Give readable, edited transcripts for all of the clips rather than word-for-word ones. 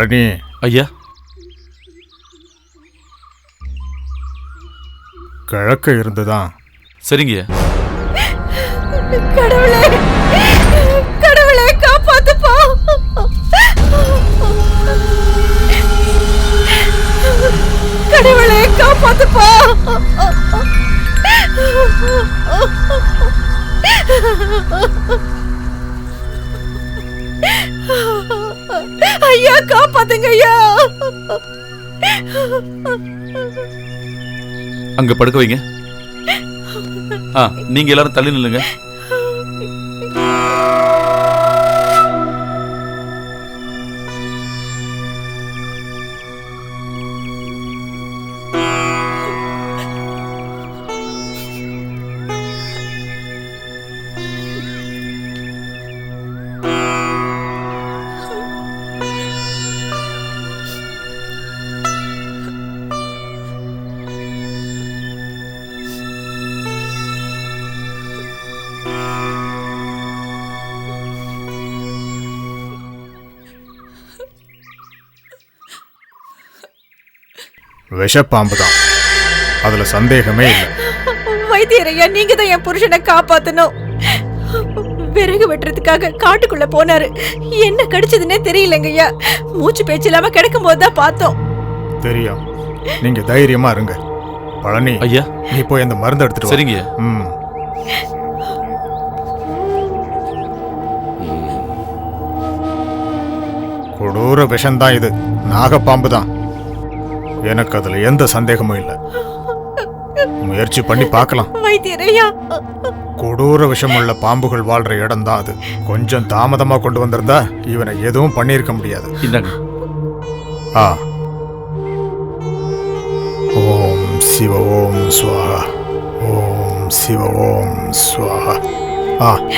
பழனி. ஐயா. கிழக்க இருந்துதான். சரிங்கய்யா. கடவுளே, கடவுளே காப்பாத்துப்பா. கடவுளே காப்பாத்துப்பா. ஐயா காப்பாத்துங்க ஐயா. அங்க படுக்க வைங்க. நீங்க எல்லாரும் தள்ளி நில்லுங்க. விஷப்பாம்பு தான், அதுல சந்தேகமே இல்லை. வைத்தியரையா, நீங்க தான் என் புருஷனை காப்பாத்தணும். விறகு வெட்டுறதுக்காக காட்டுக்குள்ள போனாரு. என்ன கடிச்சதுன்னே தெரியலங்கய்யா. மூச்சு பேச்சு இல்லாம கிடக்கும் போதுதான் பார்த்தோம். தெரியும், நீங்க தைரியமா இருங்க. பழனி ஐயா, நீ போய் அந்த மருந்து எடுத்துட்டு. சரிங்க. கொடூர விஷம்தான் இது, நாகப்பாம்பு தான். எனக்கு அதுல எந்த சந்தேகமும் இல்லை. முயற்சி பண்ணி பார்க்கலாம். வைத்தியரையா, கொடூர விஷமுள்ள பாம்புகள் வாழ்ற இடம் தான் அது. கொஞ்சம் தாமதமா கொண்டு வந்திருந்தா இவனை எதுவும் பண்ணியிருக்க முடியாது. ஓம் சிவ ஓம் ஸ்வாஹா, ஓம் சிவ ஓம் ஸ்வாஹா.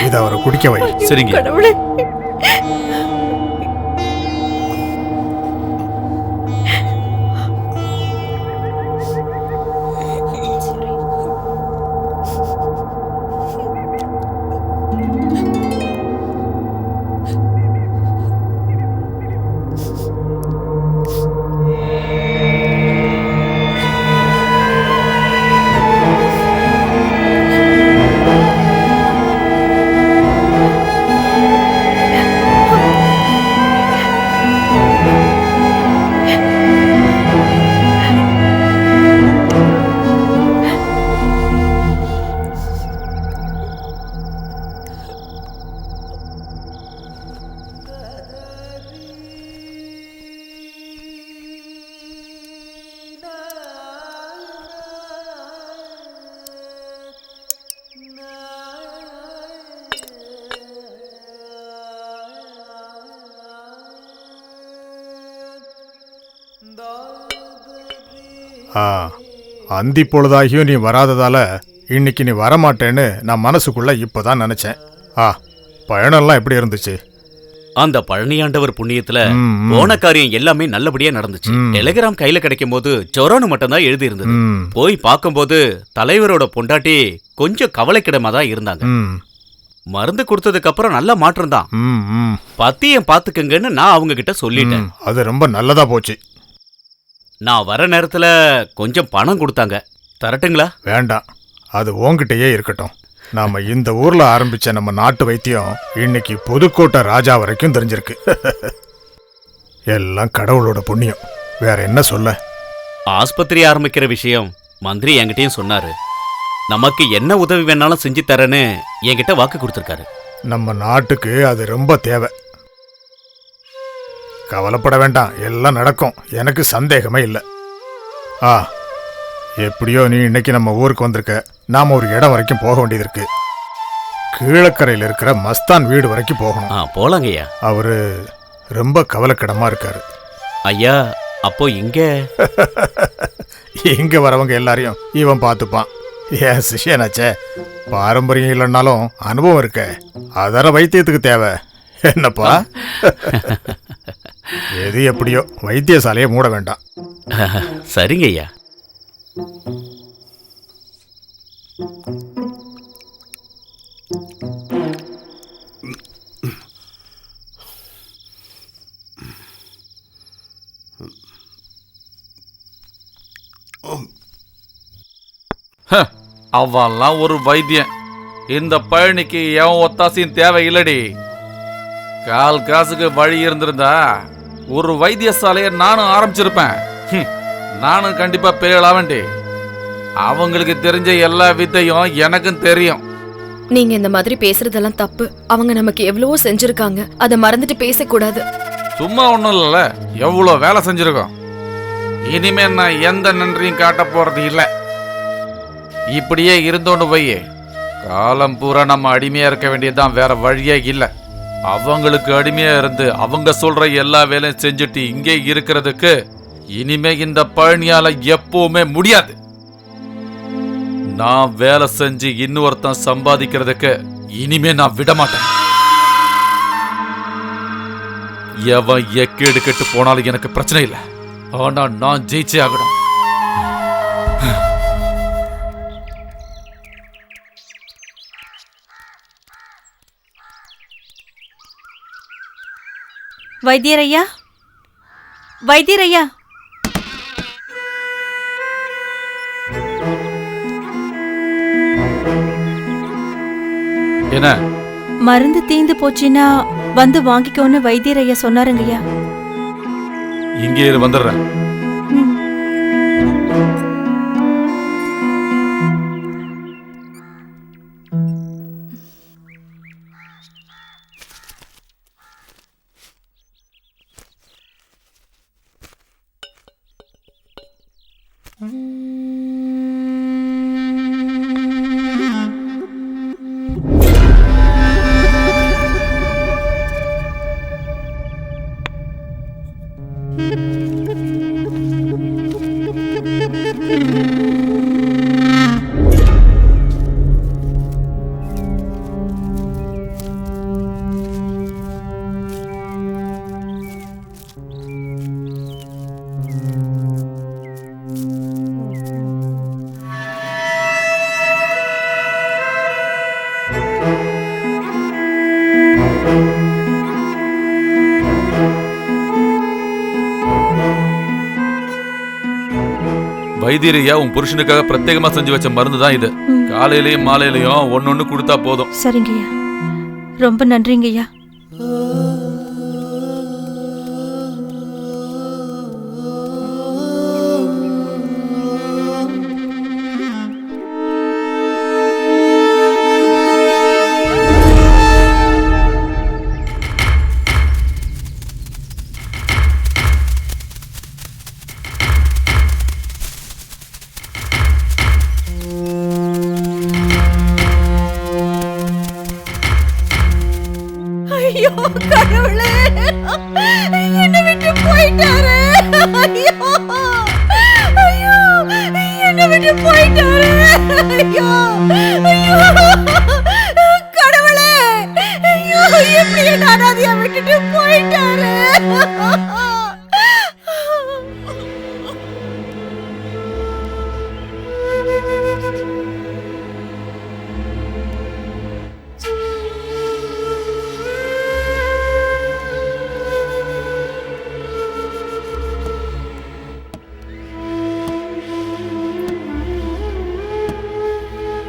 இதை அவரை குடிக்க வை. சரிங்க. கடவுளே. அந்தி பொழுதாகியும் நீ வராததால இன்னைக்கு நீ வரமாட்டேன்னு நான் மனசுக்குள்ள இப்பதான் நினைச்சேன். பயணம்லாம் எப்படி இருந்துச்சு? அந்த பழனியாண்டவர் புண்ணியத்துல போன காரியம் எல்லாமே நல்லபடியா நடந்துச்சு. டெலிகிராம் கையில கிடைக்கும் போது ஜொரோன்னு மட்டும்தான் எழுதி இருந்தது. போய் பார்க்கும்போது தலைவரோட பொண்டாட்டி கொஞ்சம் கவலைக்கிடமா தான் இருந்தாங்க. மருந்து கொடுத்ததுக்கு அப்புறம் நல்ல மாற்றம் தான். பத்தியம் பாத்துக்கங்கன்னு நான் அவங்க கிட்ட சொல்லிட்டேன். அது ரொம்ப நல்லதா போச்சு. நான் வர நேரத்துல கொஞ்சம் பணம் கொடுத்தாங்க, தரட்டுங்களா? வேண்டாம், அது உன்கிட்டயே இருக்கட்டும். நாம இந்த ஊர்ல ஆரம்பிச்ச நம்ம நாட்டு வைத்தியம் இன்னைக்கு புதுக்கோட்டை ராஜா வரைக்கும் தெரிஞ்சிருக்கு. எல்லாம் கடவுளோட புண்ணியம், வேற என்ன சொல்ல. ஆஸ்பத்திரி ஆரம்பிக்கிற விஷயம் மந்திரி என்கிட்டயும் சொன்னாரு. நமக்கு என்ன உதவி வேணாலும் செஞ்சு தரேன்னு என்கிட்ட வாக்கு கொடுத்திருக்காரு. நம்ம நாட்டுக்கு அது ரொம்ப தேவை. கவலைப்பட வேண்டாம், எல்லாம் நடக்கும், எனக்கு சந்தேகமே இல்லை. எப்படியோ நீ இன்னைக்கு நம்ம ஊருக்கு வந்திருக்க. நாம ஒரு இடம் வரைக்கும் போக வேண்டியது இருக்கு. கீழக்கரையில் இருக்கிற மஸ்தான் வீடு வரைக்கும் போகணும். போலாங்கய்யா. அவரு ரொம்ப கவலைக்கிடமா இருக்காரு. ஐயா, அப்போ இங்க வரவங்க எல்லாரையும் இவன் பார்த்துப்பான். ஏன் சிஷியனாச்சே, பாரம்பரியம் இல்லைன்னாலும் அனுபவம் இருக்க, அதர வைத்தியத்துக்கு தேவை. என்னப்பா? எது எப்படியோ வைத்தியசாலையை மூட வேண்டாம். சரிங்க ஐயா. அவன்லாம் ஒரு வைத்தியன். இந்த பழனிக்கு எவன் ஒத்தாசையும் தேவையில்லடி. கால் காசுக்கு வழி இருந்திருந்தா ஒரு வைத்தியசாலையை நானும் ஆரம்பிச்சிருப்பேன். நானும் கண்டிப்பா பெரியலாவேண்டி. அவங்களுக்கு தெரிஞ்ச எல்லா வித்தையும் எனக்கும் தெரியும். நீங்க இந்த மாதிரி பேசுறதெல்லாம் தப்பு. அவங்க நமக்கு எவ்வளவோ செஞ்சிருக்காங்க, அதை மறந்துட்டு பேசக்கூடாது. சும்மா ஒண்ணும் இல்ல, எவ்வளோ வேலை செஞ்சிருக்கோம். இனிமே நான் எந்த நன்றியும் காட்ட போறது இல்ல. இப்படியே இருந்தோன்னு போய் காலம் பூரா நம்ம அடிமையா இருக்க வேண்டியதுதான், வேற வழியே இல்ல. அவங்களுக்கு அடிமையா இருந்து அவங்க சொல்ற எல்லா வேலையும் செஞ்சுட்டு இங்கே இருக்கிறதுக்கு இனிமே இந்த பழனியால எப்பவுமே முடியாது. நான் வேலை செஞ்சு இன்னொருத்தன் சம்பாதிக்கிறதுக்கு இனிமே நான் விட மாட்டேன். எவன் எக்கேடு கெட்டு போனாலும் எனக்கு பிரச்சனை இல்லை. ஆனா நான் ஜெயிச்சே ஆகணும். வைத்தியரையா, வைத்தியரையா, என்ன மருந்து தீந்து போச்சுன்னா வந்து வாங்கிக்கோன்னு வைத்தியரையா சொன்னாருங்கய்யா. இங்கே வந்துடுறேன். வைத்தியரையா உன் புருஷனுக்காக பிரத்யேகமா செஞ்சு வச்ச மருந்து தான் இது. காலையிலயும் மாலையிலயும் ஒன்னொன்னு கொடுத்தா போதும். சரிங்கய்யா, ரொம்ப நன்றிங்கய்யா. ஐயோ கடவுளே, என்னை விட்டு போயிட்டாரு. ஐயோ ஐயோ, என்னை விட்டு போயிட்டாரு. ஐயோ ஐயோ கடவுளே, ஐயோ எப்படி என்ன அனாதையா விட்டுட்டு போயிட்டாரு.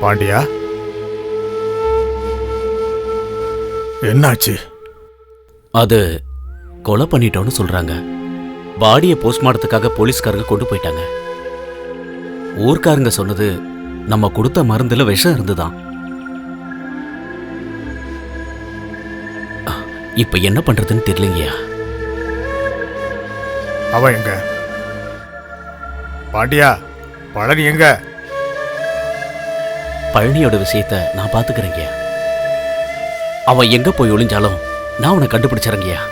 பாண்டியா, என்னாச்சு? அது கொலை பண்ணிட்டோன்னு சொல்றாங்க. பாடியை போஸ்ட்மார்ட்டத்துக்காக போலீஸ்காரங்க கொண்டு போயிட்டாங்க. ஊர்க்காரங்க சொன்னது நம்ம கொடுத்த மருந்துல விஷம் இருந்துதான். இப்ப என்ன பண்றதுன்னு தெரியலங்கய்யா. அவன் எங்க? பாண்டியா, பழனி எங்க? பழனியோட விஷயத்த நான் பாத்துக்கிறேங்கய்யா. அவன் எங்க போய் ஒளிஞ்சாலும் நான் அவனை கண்டுபிடிச்சறங்கய்யா.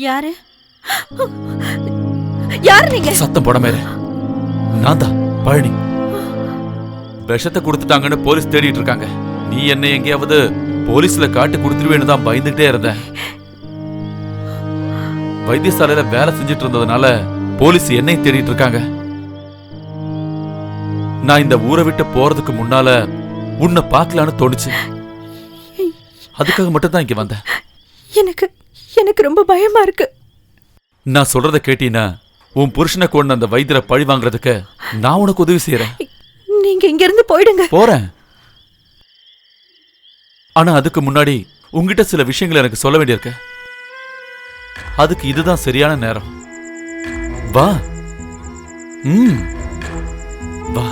யாரு? யார் நீங்க? சத்தம் போடாம இரு. நான் தான் பழனி. விஷத்தை கொடுத்துட்டாங்கன்னு போலீஸ் தேடிட்டு இருக்காங்க. நீ என்ன எங்கேயாவது போலீஸ்ல காட்டி கொடுத்துருவேன்னு தான் பயந்துட்டே இருந்தேன். வைத்தியசாலையில வேலை செஞ்சுட்டு இருந்ததுனால போலீஸ் என்னை தேடிட்டு இருக்காங்க. நான் இந்த ஊரை விட்டு போறதுக்கு முன்னால உன்னை பார்க்கலான்னு தோணுச்சு. அதுக்காக மட்டும் தான் இங்க வந்தேன். எனக்கு ரொம்ப பயமா இருக்கு. நான் சொல்றத கேட்டீனா உன் புருஷனை கொண்டு அந்த வைத்தியரை பழி வாங்குறதுக்கு நான் உனக்கு உதவி செய்யறேன். நீங்க இங்க இருந்து போயிடுங்க. போறேன். ஆனா அதுக்கு முன்னாடி உங்ககிட்ட சில விஷயங்களை எனக்கு சொல்ல வேண்டியிருக்கு. அதுக்கு இதுதான் சரியான நேரம். வா. வா.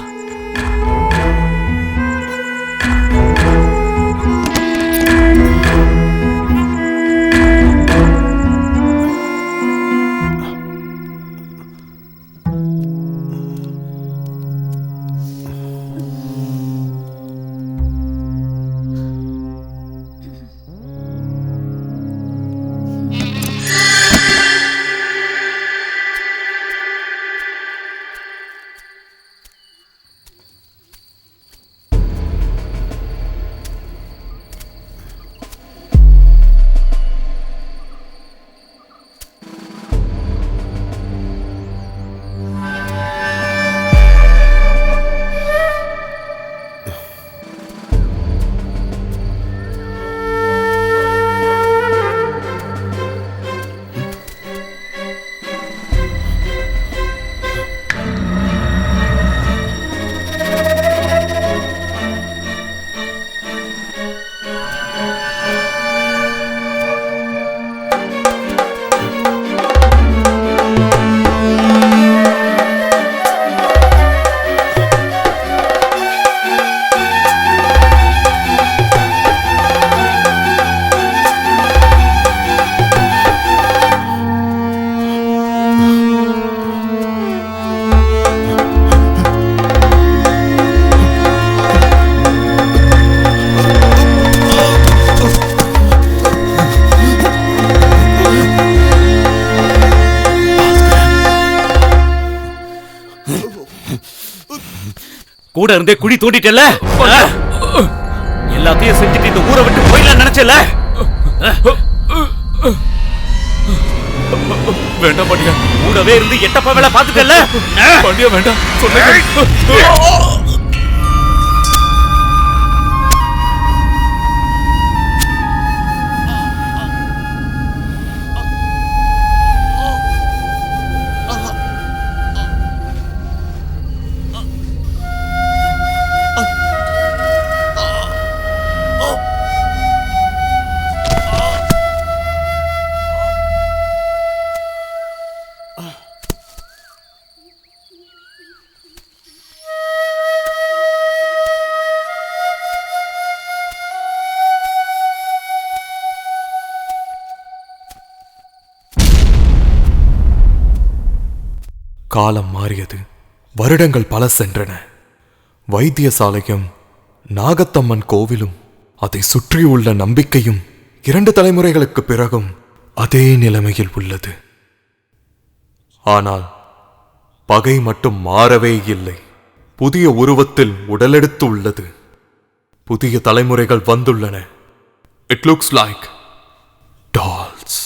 கூட இருந்தே குழி தோண்டிட்டல. எல்லாத்தையும் செஞ்சுட்டு இந்த ஊரை விட்டு போயிடலாம் நினைச்சல. வேண்டாம் பாட்டியா. கூடவே இருந்து எட்டப்பா வேலை பார்த்துட்டல. பாட்டியா வேண்டாம் சொன்னேன். காலம் மாறியது. வருடங்கள் பல சென்றன. வைத்தியசாலையும் நாகத்தம்மன் கோவிலும் அதை சுற்றியுள்ள நம்பிக்கையும் 2 தலைமுறைகளுக்கு பிறகும் அதே நிலைமையில் உள்ளது. ஆனால் பகை மட்டும் மாறவே இல்லை. புதிய உருவத்தில் உடலெடுத்து உள்ளது. புதிய தலைமுறைகள் வந்துள்ளன. It looks like dolls.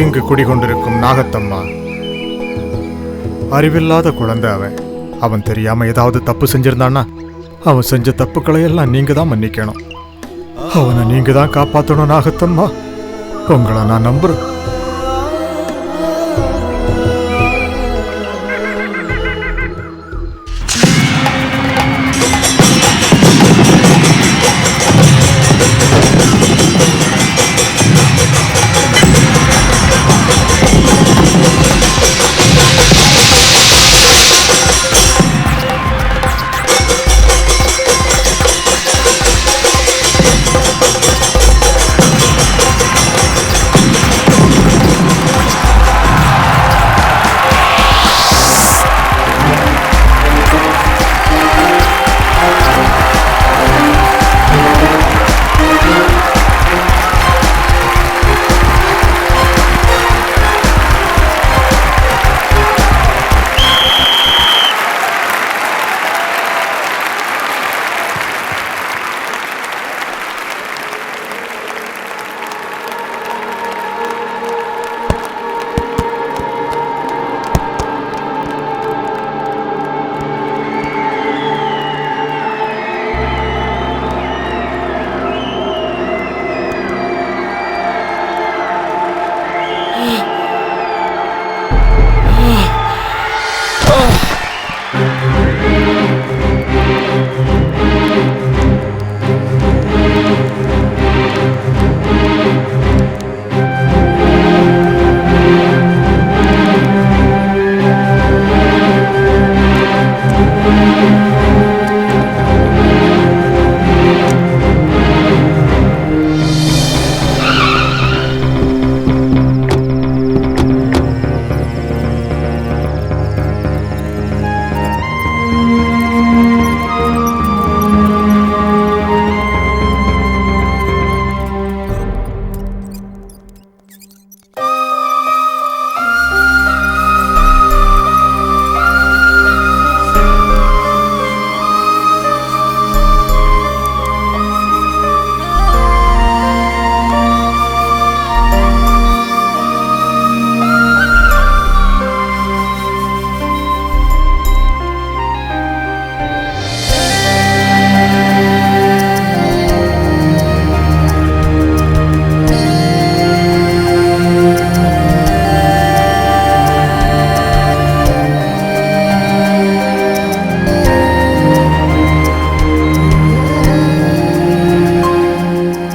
இங்கு குடிகொண்டிருக்கும் நாகத்தம்மா. அறிவில்லாத குழந்தை அவன். அவன் தெரியாம ஏதாவது தப்பு செஞ்சிருந்தான்னா அவன் செஞ்ச தப்புக்களை எல்லாம் நீங்க தான் மன்னிக்கணும். அவனை நீங்க தான் காப்பாற்றணும் நாகத்தம்மா. உங்களை நான் நம்புறேன்.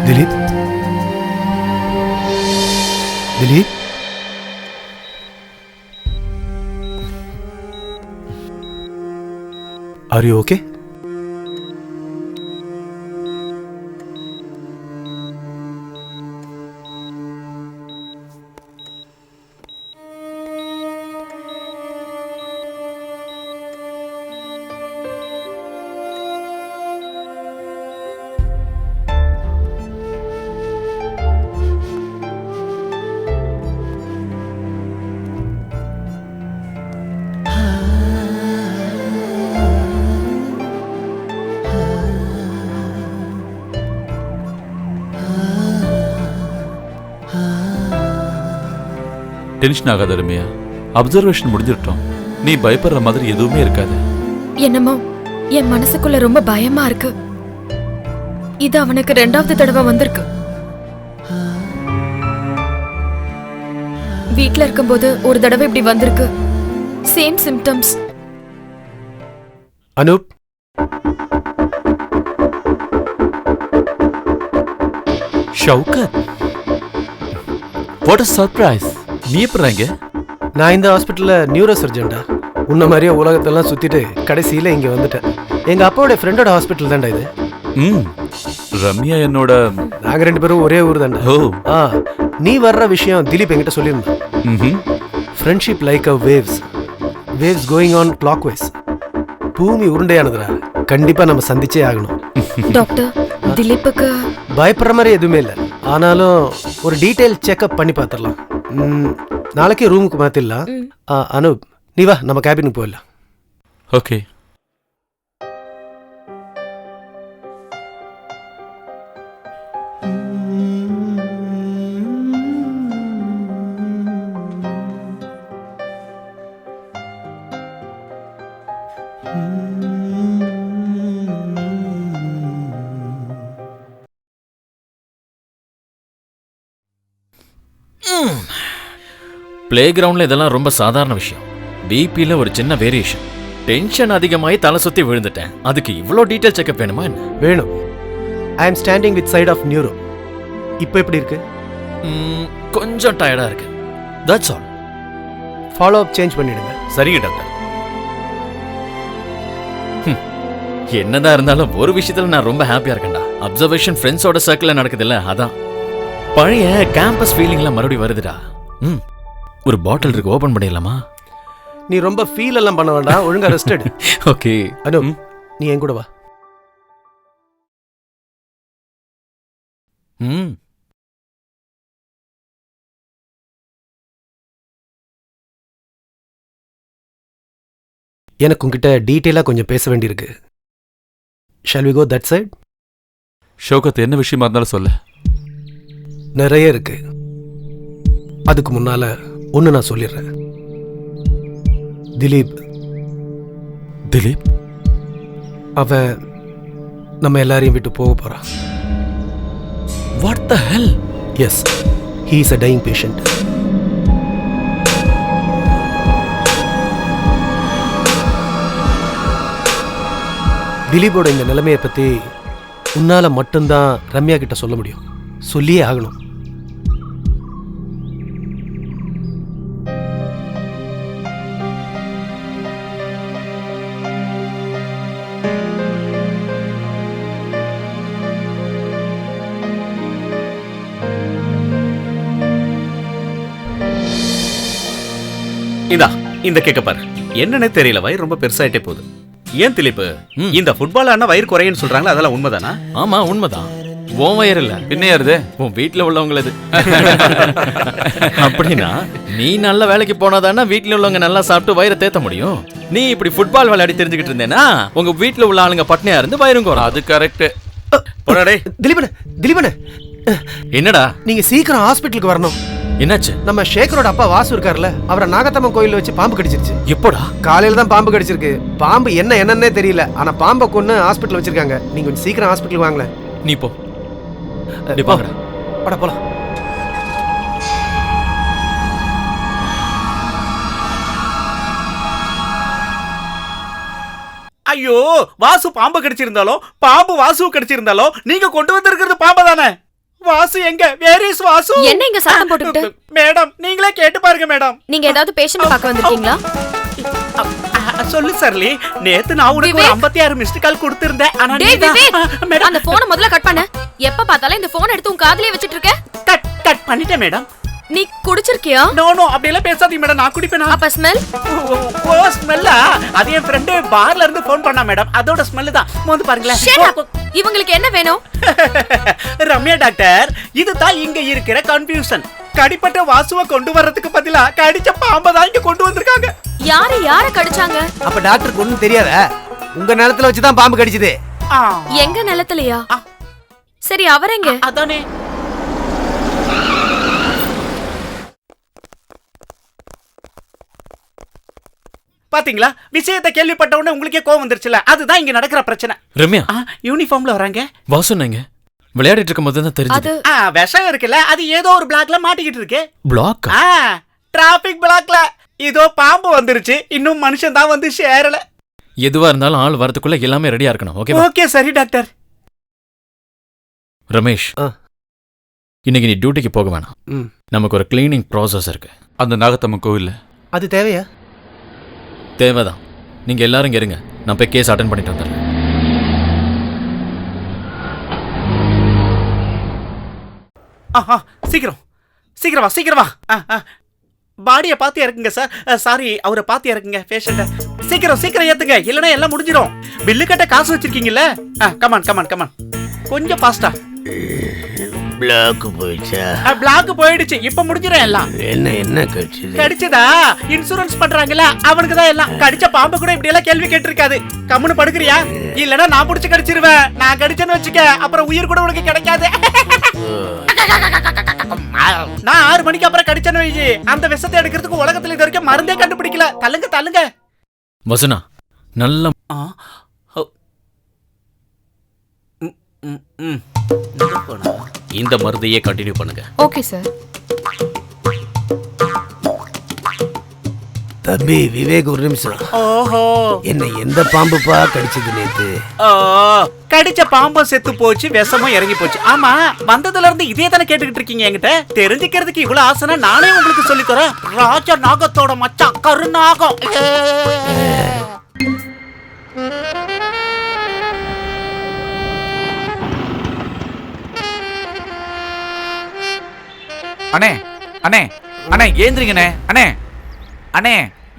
Dilip, are you okay? Tension ஆகாத ரம்யா. அப்சர்வேஷன் முடிஞ்சிட்டோம். நீ பயப்படுற மாதிரி எதுவுமே இருக்காது. என்னமோ என் மனசுக்குள்ள ரொம்ப பயமா இருக்கு. இது அவனுக்கு 2வது தடவை வந்திருக்கு. வீட்ல இருக்கும்போது ஒரு தடவை இப்படி வந்திருக்கு. Same symptoms. Anoop, Shaukat, what a surprise. நீ எப்பறாங்க? நான் இந்த ஹாஸ்பிட்டலில் நியூரோ சர்ஜன்டா. உன்ன மாதிரியே உலகத்தெல்லாம் சுற்றிட்டு கடைசியில் இங்கே வந்துட்டேன். எங்கள் அப்பாவோட ஃப்ரெண்டோட ஹாஸ்பிட்டல் தான்டா இது. ரம்யா என்னோட. நாங்கள் 2 பேரும் ஒரே ஊர் தான்டா. ஓ. நீ வர்ற விஷயம் திலீப் என்கிட்ட சொல்லியிருந்தான். Friendship like a waves going on clockwise. பூமி உருண்டையானதுடா. கண்டிப்பாக நம்ம சந்திச்சே ஆகணும். டாக்டர், திலீப்புக்கு பயப்படுற மாதிரி எதுவுமே இல்லை. ஆனாலும் ஒரு டீட்டெயில் செக்அப் பண்ணி பார்த்துடலாம். நாளைக்கே ரூமுக்கு மாற்றிடலாம். அனூப், நீ வா, நம்ம கேபினுக்கு போயிடலாம். ஓகே. பிளே கிரவுண்ட்ல இதெல்லாம் ரொம்ப சாதாரண விஷயம். பிபியில் ஒரு சின்ன வேரியேஷன். டென்ஷன் அதிகமாகி தலை சுற்றி விழுந்துட்டேன். அதுக்கு இவ்வளோ டீட்டெயில் செக்அப் வேணுமா என்ன? வேணும். I am standing with side of neuro. இப்போ எப்படி இருக்கு? கொஞ்சம் டயர்டாக இருக்கு. That's all. Follow up change பண்ணிடுங்க. சரிங்க டாக்டர். என்னதான் இருந்தாலும் ஒரு விஷயத்துல நான் ரொம்ப ஹாப்பியா இருக்கேன்டா. அப்சர்வேஷன் ஃப்ரெண்ட்ஸோட சர்க்கிள்ல நடக்குதுல்ல, அதான் பழைய கேம்பஸ் ஃபீலிங்லாம் மறுபடியும் வருதுடா. ஒரு பாட்டில் இருக்கு, ஓபன் பண்ணிடலாமா? நீ ரொம்ப ஃபீல் எல்லாம் பண்ண வேண்டாம், ஒழுங்கா ரெஸ்ட் எடு. ஓகே அனு, நீ என் கூட வா. எனக்கு உங்ககிட்ட டீட்டெயிலாக கொஞ்சம் பேச வேண்டியிருக்கு. Shall we go that side? Shaukat, என்ன விஷயமா இருந்தாலும் சொல்ல. நிறைய இருக்கு. அதுக்கு முன்னால ஒன்று நான் சொல்லிடுறேன். திலீப் அவன் நம்ம எல்லாரையும் விட்டு போக போறான். What the hell? Yes, he is a dying patient. திலீப்போட இந்த நிலைமையை பற்றி உன்னால மட்டும்தான் ரம்யா கிட்ட சொல்ல முடியும். சொல்லியே ஆகணும். இந்த கேக்க பாரு. என்னன்னு தெரியல, வயிறு ரொம்ப பெருசாயிட்டே போகுது. ஏன் திலீப், இந்த ஃபுட்பால் ஆனா வயிறு குறையன்னு சொல்றாங்களா, அதெல்லாம் உண்மைதானா? ஆமா, உண்மைதான். உன் வயிறு இல்ல, பின்ன யாருது? உன் வீட்டுல உள்ளவங்களது. அப்படின்னா நீ நல்ல வேலைக்கு போனாதானே வீட்டுல உள்ளவங்க நல்லா சாப்பிட்டு வயிறை தேத்த முடியும். நீ இப்படி ஃபுட்பால் விளையாடி தெரிஞ்சுக்கிட்டு இருந்தேன்னா உங்க வீட்டுல உள்ள ஆளுங்க பட்னியா இருந்து வயிறுங்க வரும். அது கரெக்ட். திலீபனே, என்னடா? நீங்க சீக்கிரம் ஹாஸ்பிட்டலுக்கு வரணும். என்னாச்சு? நம்ம சேகரோட அப்பா வாசு இருக்கார்ல, அவரை நாகத்தம்மன் கோயில்ல வச்சு பாம்பு கடிச்சிருச்சு. எப்போடா? காலையில தான் பாம்பு கடிச்சிருக்கு. பாம்பு என்னன்னே தெரியல, ஆனா பாம்பை கொன்னு ஹாஸ்பிட்டல் வச்சிருக்காங்க. நீங்க கொஞ்சம் சீக்கிரம் ஹாஸ்பிட்டலுக்கு வாங்கல. நீ போ. வாடா போலாம். ஐயோ, வாசு பாம்பு கடிச்சிருந்தாலும் பாம்பு வாசு கடிச்சிருந்தாலும் நீங்க கொண்டு வந்திருக்கிறது பாம்பு தானே. வாசு எங்க? Where is Vasu? என்ன இங்க சத்தம் போட்டுட்டு? மேடம், நீங்களே கேட்டு பாருங்க மேடம். நீங்க ஏதாவது பேஷண்ட் பார்க்க வந்திருக்கீங்களா? சொல்லு சர்லி, நேத்து நான் உனக்கு ஒரு 56 மிஸ்ட் கால் கொடுத்திருந்தேன். ஆனா டேய் விவேக், அந்த போனை முதல்ல கட் பண்ணு. எப்ப பார்த்தாலும் இந்த போன் எடுத்து உன் காதுலயே வச்சிட்டு இருக்க. கட் பண்ணிட்டேன் மேடம். நீ குடிச்சிருக்கியா? நோ அப்படி எல்லாம் பேசாதீங்க மேடம், நான் குடிப்பேனா? அப்ப ஸ்மெல்? ஓ ஸ்மெல்லா? அது என் ஃப்ரெண்ட் பார்ல இருந்து ஃபோன் பண்ணா மேடம், அதோட ஸ்மெல் தான். மோந்து பாருங்களேன். இவங்களுக்கு என்ன வேணும்? ரம்யா டாக்டர், இதுதான் இங்க இருக்கிற கன்ஃபியூஷன். கடிப்பட்ட வாசுவை கொண்டு வர்றதுக்கு பதிலா கடிச்ச பாம்பை தான் இங்க கொண்டு வந்திருக்காங்க. யார கடிச்சாங்க? அப்ப டாக்டருக்கு ஒண்ணும் தெரியாதா? உங்க நிலத்துல வச்சுதான் பாம்பு கடிச்சது. எங்க நிலத்துலயா? சரி, அவர் எங்க? அதானே. பாத்தீங்களா, விஷயத்தை கேள்விப்பட்ட உடனே உங்களுக்கே கோவம் வந்துருச்சுல. அதுதான் இங்க நடக்கிற பிரச்சனை. ரம்யா யூனிஃபார்ம்ல வராங்க. வாசுனங்க விளையாடிட்டு இருக்கும் போது தான் தெரிஞ்சது. விஷம் இருக்குல்ல, அது ஏதோ ஒரு பிளாக்ல மாட்டிக்கிட்டு இருக்கு. பிளாக்? டிராபிக் பிளாக்ல. இதோ பாம்பு வந்துருச்சு, இன்னும் மனுஷன் தான் வந்து சேரல. எதுவா இருந்தாலும் ஆள் வரதுக்குள்ள எல்லாமே ரெடியா இருக்கணும். ஓகே? ஓகே, சரி டாக்டர். ரமேஷ், இன்னைக்கு நீ டியூட்டிக்கு போக வேணாம். நமக்கு ஒரு கிளீனிங் ப்ராசஸ் இருக்கு. அந்த நாகத்தம்மன் கோவில்ல. அது தேவையா? தேவைதான். நீங்க எல்லாரும் இங்க இருங்க, நான் போய் கேஸ் அட்டென்ட் பண்ணிட்டு வந்துடுறேன். சீக்கிரம் வா. பாடியை பார்த்து இறக்குங்க சார். சாரி, அவரை பார்த்து இறக்குங்க பேஷண்ட. சீக்கிரம் ஏத்துங்க, இல்லைன்னா எல்லாம் முடிஞ்சிடும். பில்லு கட்ட காசு வச்சிருக்கீங்கல்ல. கமான் கொஞ்சம் ஃபாஸ்டா. பிளாக் போயிடுச்சு, இப்ப முடிஞ்சிடும் எல்லாம். என்ன கடிச்சதா இன்சூரன்ஸ் பண்றாங்கல்ல, அவனுக்கு தான் எல்லாம். கடிச்ச பாம்பு கூட இப்படி எல்லாம் கேள்வி கேட்டிருக்காது. கம்முன்னு படுக்கிறியா? இல்லன்னா நான் புடிச்சு கடிச்சிருவேன். நான் கடிச்சேன்னு வச்சுக்க, அப்புறம் உயிர் கூட உனக்கு கிடைக்காது. நான் 6 மணிக்கு அப்புறம் கடிச்சேன்னு வைஜி, அந்த விஷத்தை எடுக்கிறதுக்கு உலகத்துல இது வரைக்கும் மருந்தே கண்டுபிடிக்கல. தள்ளுங்க. வசனா, நல்ல இந்த மருந்தையே கண்டினியூ பண்ணுங்க. Okay sir. தம்பி விவேக் ஒரு நிமிஷம். ஓஹோ, என்ன எந்த பாம்புப்பா கடிச்சது நேத்து? ஓ, கடிச்ச பாம்பும் செத்து போச்சு, விஷமும் இறங்கி போச்சு. ஆமா, வந்ததுல இருந்து இதே தானே கேட்டுக்கிட்டு இருக்கீங்க என்கிட்ட. தெரிஞ்சுக்கிறதுக்கு இவ்வளவு ஆசைனா நானே உங்களுக்கு சொல்லி தரேன். ராஜ நாகத்தோட மச்சான் கருநாகம். அண்ணே அண்ணே அண்ணே ஏந்திரிங்கண்ணே. அண்ணே அண்ணே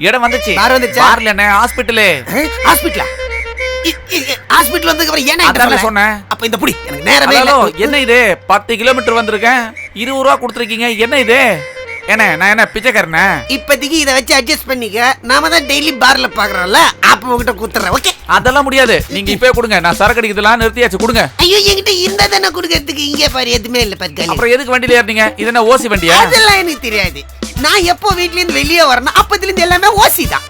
இடம் வந்துச்சு. யார் வந்துச்சா? பார்ல அண்ணே, ஹாஸ்பிட்டலு. ஹாஸ்பிட்டலா? ஹாஸ்பிட்டல் வந்ததுக்கு அப்புறம் ஏன் அதான் சொன்னேன். அப்ப இந்த புடி எனக்கு நேரமே இல்ல. ஹலோ, என்ன இது 10 கிலோமீட்டர் வந்திருக்கேன், 20 ரூபா கொடுத்துருக்கீங்க, என்ன இது? என்ன நான் என்ன பிச்சைக்காரனே? இப்போதைக்கு இதை வச்சு அட்ஜஸ்ட் பண்ணிக்க. நாம தான் டெய்லி பார்ல பாக்குறோம்ல, அப்ப உங்ககிட்ட குத்துறேன். ஓகே? அதெல்லாம் முடியாது, நீங்க இப்பவே கொடுங்க. நான் சரக்கு அடிக்கிறதுலாம் நிறுத்தியாச்சு, கொடுங்க. ஐயோ, என்கிட்ட இந்த தானே கொடுக்கறதுக்கு. இங்கே பாரு, எதுவுமே இல்ல பத்காலி. அப்புறம் எதுக்கு வண்டியில ஏறினீங்க? இது என்ன ஓசி வண்டியா? அதெல்லாம் எனக்கு தெரியாது. நான் எப்போ வீட்ல இருந்து வெளியே வரணும் அப்பத்துல இருந்து எல்லாமே ஓசி தான்.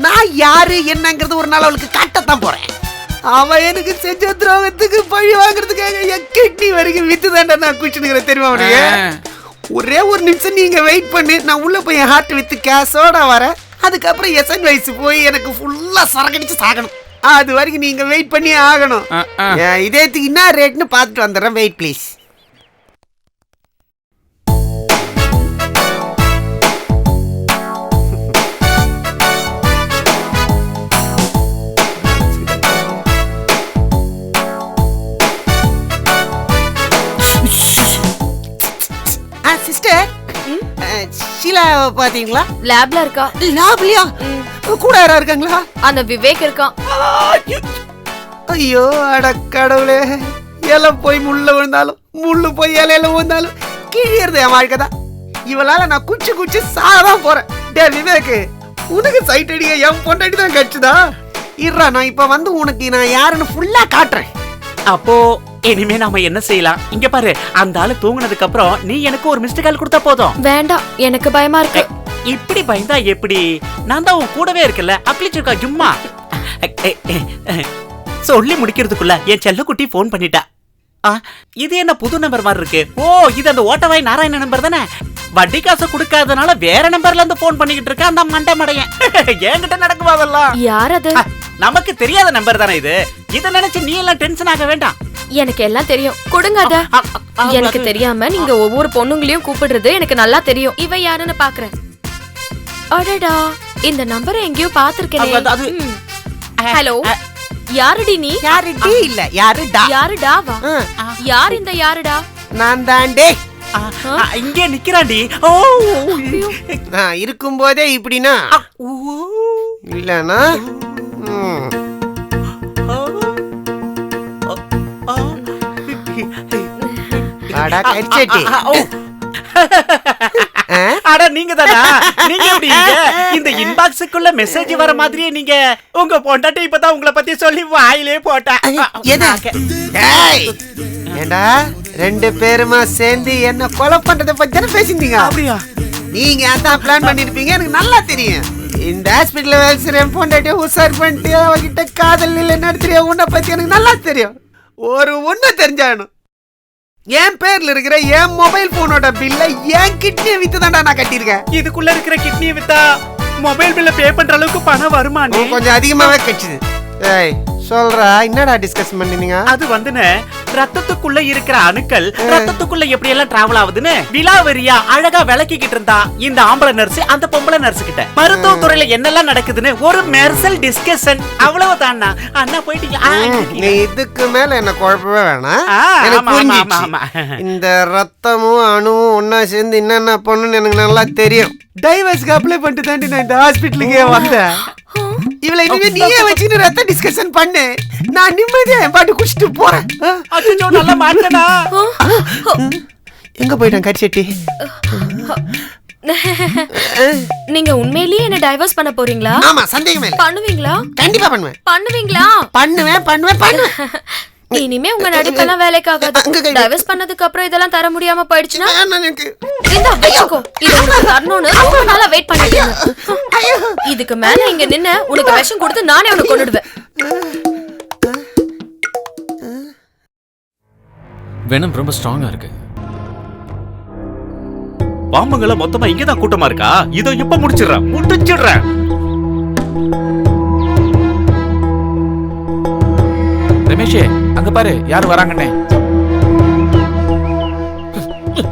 நான் யாரு என்னங்கிறது ஒரு நாள் அவளுக்கு காட்டத்தான் போறேன். அவன் எனக்கு செஞ்ச துரோகத்துக்கு பழி வாங்குறதுக்காக என் கிட்னி வரைக்கும் வித்து தாண்டா நான் குடிச்சுனுக்கிறேன், தெரியுமா அவனுக்கு? ஒரே ஒரு நிமிஷம் நீங்க வெயிட் பண்ணு, நான் உள்ள போய் என் ஹார்ட் வித்து கேஸோட வரேன். அதுக்கப்புறம் எசன் வயசு போய் எனக்கு ஃபுல்லா சரக்கடிச்சு சாகணும். அது வரைக்கும் நீங்க வெயிட் பண்ணி ஆகணும். இதேத்துக்கு என்ன ரேட்னு பார்த்துட்டு வந்துடுறேன். Wait please. சிஸ்டர், ஷீலா பாத்தீங்களா? லேப்ல இருக்கா. லாப்லியா? கூட யாரா இருக்காங்களா? அந்த விவேக் இருக்கான். ஐயோ அட கடவுளே, இலை போய் முள்ள விழுந்தாலும் முள்ளு போய் இலையில விழுந்தாலும் கிழியறது என் வாழ்க்கை தான். இவளால நான் குச்சி குச்சி சாதான் போறேன். டே விவேக், உனக்கு சைட் அடிக்க என் பொண்டாட்டி தான் கட்சிதா. இருறா, நான் இப்ப வந்து உனக்கு நான் யாருன்னு ஃபுல்லா காட்டுறேன். அப்போ இனிமே நாம என்ன செய்யலாம்? இங்க பாரு, அந்த ஆளு தூங்குனதுக்கு அப்புறம் நீ எனக்கு ஒரு மிஸ்டு கால் கொடுத்தா போதும். வேண்டாம், எனக்கு பயமா இருக்கு. இப்படி பயந்தா எப்படி? நான் தான் உன் கூடவே இருக்கல, அப்ளிச்சிருக்கா சும்மா. சொல்லி முடிக்கிறதுக்குள்ள என் செல்லக்குட்டி போன் பண்ணிட்டா. இது என்ன புது நம்பர் மாதிரி இருக்கு? ஓ, இது அந்த ஓட்டவாய் நாராயண நம்பர் தானே. வட்டி காசு கொடுக்காதனால வேற நம்பர்ல இருந்து போன் பண்ணிக்கிட்டு இருக்க அந்த மண்டை மடையன். என்கிட்ட நடக்குமா அதெல்லாம்? யார் அது? நமக்கு தெரியாத நம்பர் தானே இது. இத நினைச்சு நீ எல்லாம் டென்ஷன் ஆக வேண்டாம். எனக்கு எல்லாம் தெரியும், கொடுங்க அத. எனக்கு தெரியாம நீங்க ஒவ்வொரு பொண்ணுங்களையும் கூப்பிடுறது எனக்கு நல்லா தெரியும். இவ யாருன்னு பாக்குறேன். அடடா, இந்த நம்பரை எங்கேயோ பாத்துருக்கேன். ஹலோ, யாருடி நீ? யாருடி இல்ல, யாருடா? யாருடாவா? யார் இந்த யாருடா? நான் தாண்டே. இங்கே நிக்கிறாண்டி. ஓ, நான் இருக்கும் போதே இப்படினா இல்லனா அடா கட்சேட்டி. அட நீங்க தானா? நீங்க எப்படி இந்த இன்பாக்ஸுக்குள்ள மெசேஜ் வர மாதிரியே நீங்க உங்க பொண்டாட்டி இப்பதான் உங்களை பத்தி சொல்லி வாயிலே போட்டா. ஏண்டா ரெண்டு பேருமா சேர்ந்து என்ன கொலை பண்றதை பத்தி பேசிட்டீங்க? அப்படியா? நீங்க அதான் பிளான் பண்ணிருப்பீங்க, எனக்கு நல்லா தெரியும். இந்த ஹாஸ்பிட்டல்ல வேலை செய்ற பொண்டாட்டிய உசார் பண்ணிட்டு அவகிட்ட காதல் இல்லை நடத்துறிய உன்னை பத்தி எனக்கு நல்லா தெரியும். ஒரு ஒண்ணு தெரிஞ்சாகணும், என் பேர்ல இருக்கிற என் மொபைல் போனோட பில்ல என் கிட்னியை வித்து தான்டா நான் கட்டியிருக்கேன். இதுக்குள்ள இருக்கிற கிட்னியை வித்தா மொபைல் பில்ல பே பண்ற அளவுக்கு பணம் வருமானே? கொஞ்சம் அதிகமாவே கட்சிது. ஏய் சொல்றா, என்னடா டிஸ்கஸ் பண்ணீங்க? அது வந்துன்னு ரத்தத்துக்குள்ள இருக்கிற அணுக்கள் ரத்தத்துக்குள்ள எப்படி எல்லாம் டிராவல் ஆகுதுன்னு விலாவரியா அழகா விளக்கிக்கிட்டு இருந்தா இந்த ஆம்பளை நர்ஸ் அந்த பொம்பளை நர்ஸ் கிட்ட. மருத்துவ துறையில என்னெல்லாம் நடக்குதுன்னு ஒரு மெர்சல் டிஸ்கஷன். அவ்வளவுதான். அண்ணா போயிட்டீங்களா? நீ இதுக்கு மேல என்ன குழப்பவே வேணாம். எனக்கு புரிஞ்சிச்சு. இந்த ரத்தமும் அணுவும் ஒன்னா சேர்ந்து என்னென்ன பண்ணுன்னு எனக்கு நல்லா தெரியும். டைவர்ஸ்க்கு அப்ளை பண்ணிட்டு தாண்டி நான் இந்த ஹாஸ்பிட்டலுக்கே வந்தேன். இவளை இனிமே நீயே வச்சுக்கிட்டு ரத்த டிஸ்கஷன் பண்ணு, நான் நிம்மதியா என் பாட்டு குடிச்சிட்டு போறேன். நல்லா மாட்டேனா? எங்க போயிட்டான் கட்செட்டி? நீங்க உண்மையிலேயே என்ன டைவர்ஸ் பண்ண போறீங்களா? ஆமா, சந்தேகமே இல்ல. பண்ணுவீங்களா? கண்டிப்பா பண்ணுவேன். பண்ணுவீங்களா? பண்ணுவேன். இனிமே உங்க நடிப்பெல்லாம் வேலைக்காகாது. டைவர்ஸ் பண்ணதுக்கு அப்புறம் இதெல்லாம் தர முடியாம போயிடுச்சுன்னா இந்த வெச்சுக்கோ, இது உனக்கு தரணும்னு ரொம்ப நாளா வெயிட் பண்ணிட்டு இருந்தேன். இதுக்கு மேல இங்க நின்னு உனக்கு விஷம் கொடுத்து நானே உனக்கு கொன்னுடுவேன். வெனம் ரொம்ப ஸ்ட்ராங்கா இருக்கு. பாம்புங்கள மொத்தமா இங்கதான் கூட்டமா இருக்கா? இதோ இப்ப முடிச்சிடுறேன். ரமேஷ், அங்க பாரு யாரு வராங்கன்னே.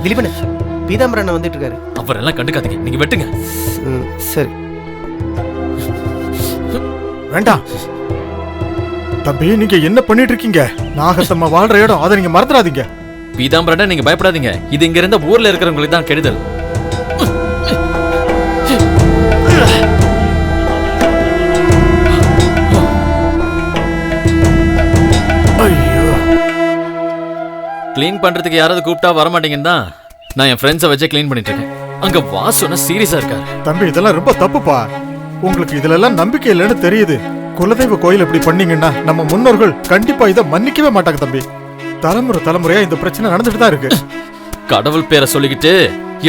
திலீபன், பீதாம்பரன் வந்துட்டு இருக்காரு. அவரெல்லாம் கண்டுக்காதீங்க, நீங்க வெட்டுங்க. சரி. வேண்டாம் தம்பி, நீங்க என்ன பண்ணிட்டு இருக்கீங்க? நாகத்தம்மா வாழ்ற இடம், அதை நீங்க மறந்துடாதீங்க. பீதாம்பரன், நீங்க பயப்படாதீங்க. இது இங்க இருந்த ஊர்ல இருக்கிறவங்களுக்கு தான் கெடுதல். ஐயோ, கிளீன் பண்றதுக்கு யாராவது கூப்பிட்டா வரமாட்டீங்கன்னு தான் நான் என் ஃப்ரெண்ட்ஸை வச்சு கிளீன் பண்ணிட்டு இருக்கேன். அங்க வாசனை சீரியஸா இருக்காரு. தம்பி இதெல்லாம் ரொம்ப தப்புப்பா. உங்களுக்கு இதுல எல்லாம் நம்பிக்கை இல்லைன்னு தெரியுது. குலதெய்வ கோயில் இப்படி பண்ணீங்கன்னா நம்ம முன்னோர்கள் கண்டிப்பா இதை மன்னிக்கவே மாட்டாங்க தம்பி. தலைமுறையா இந்த பிரச்சனை நடந்துட்டு தான் இருக்கு. கடவுள் பேரை சொல்லிக்கிட்டு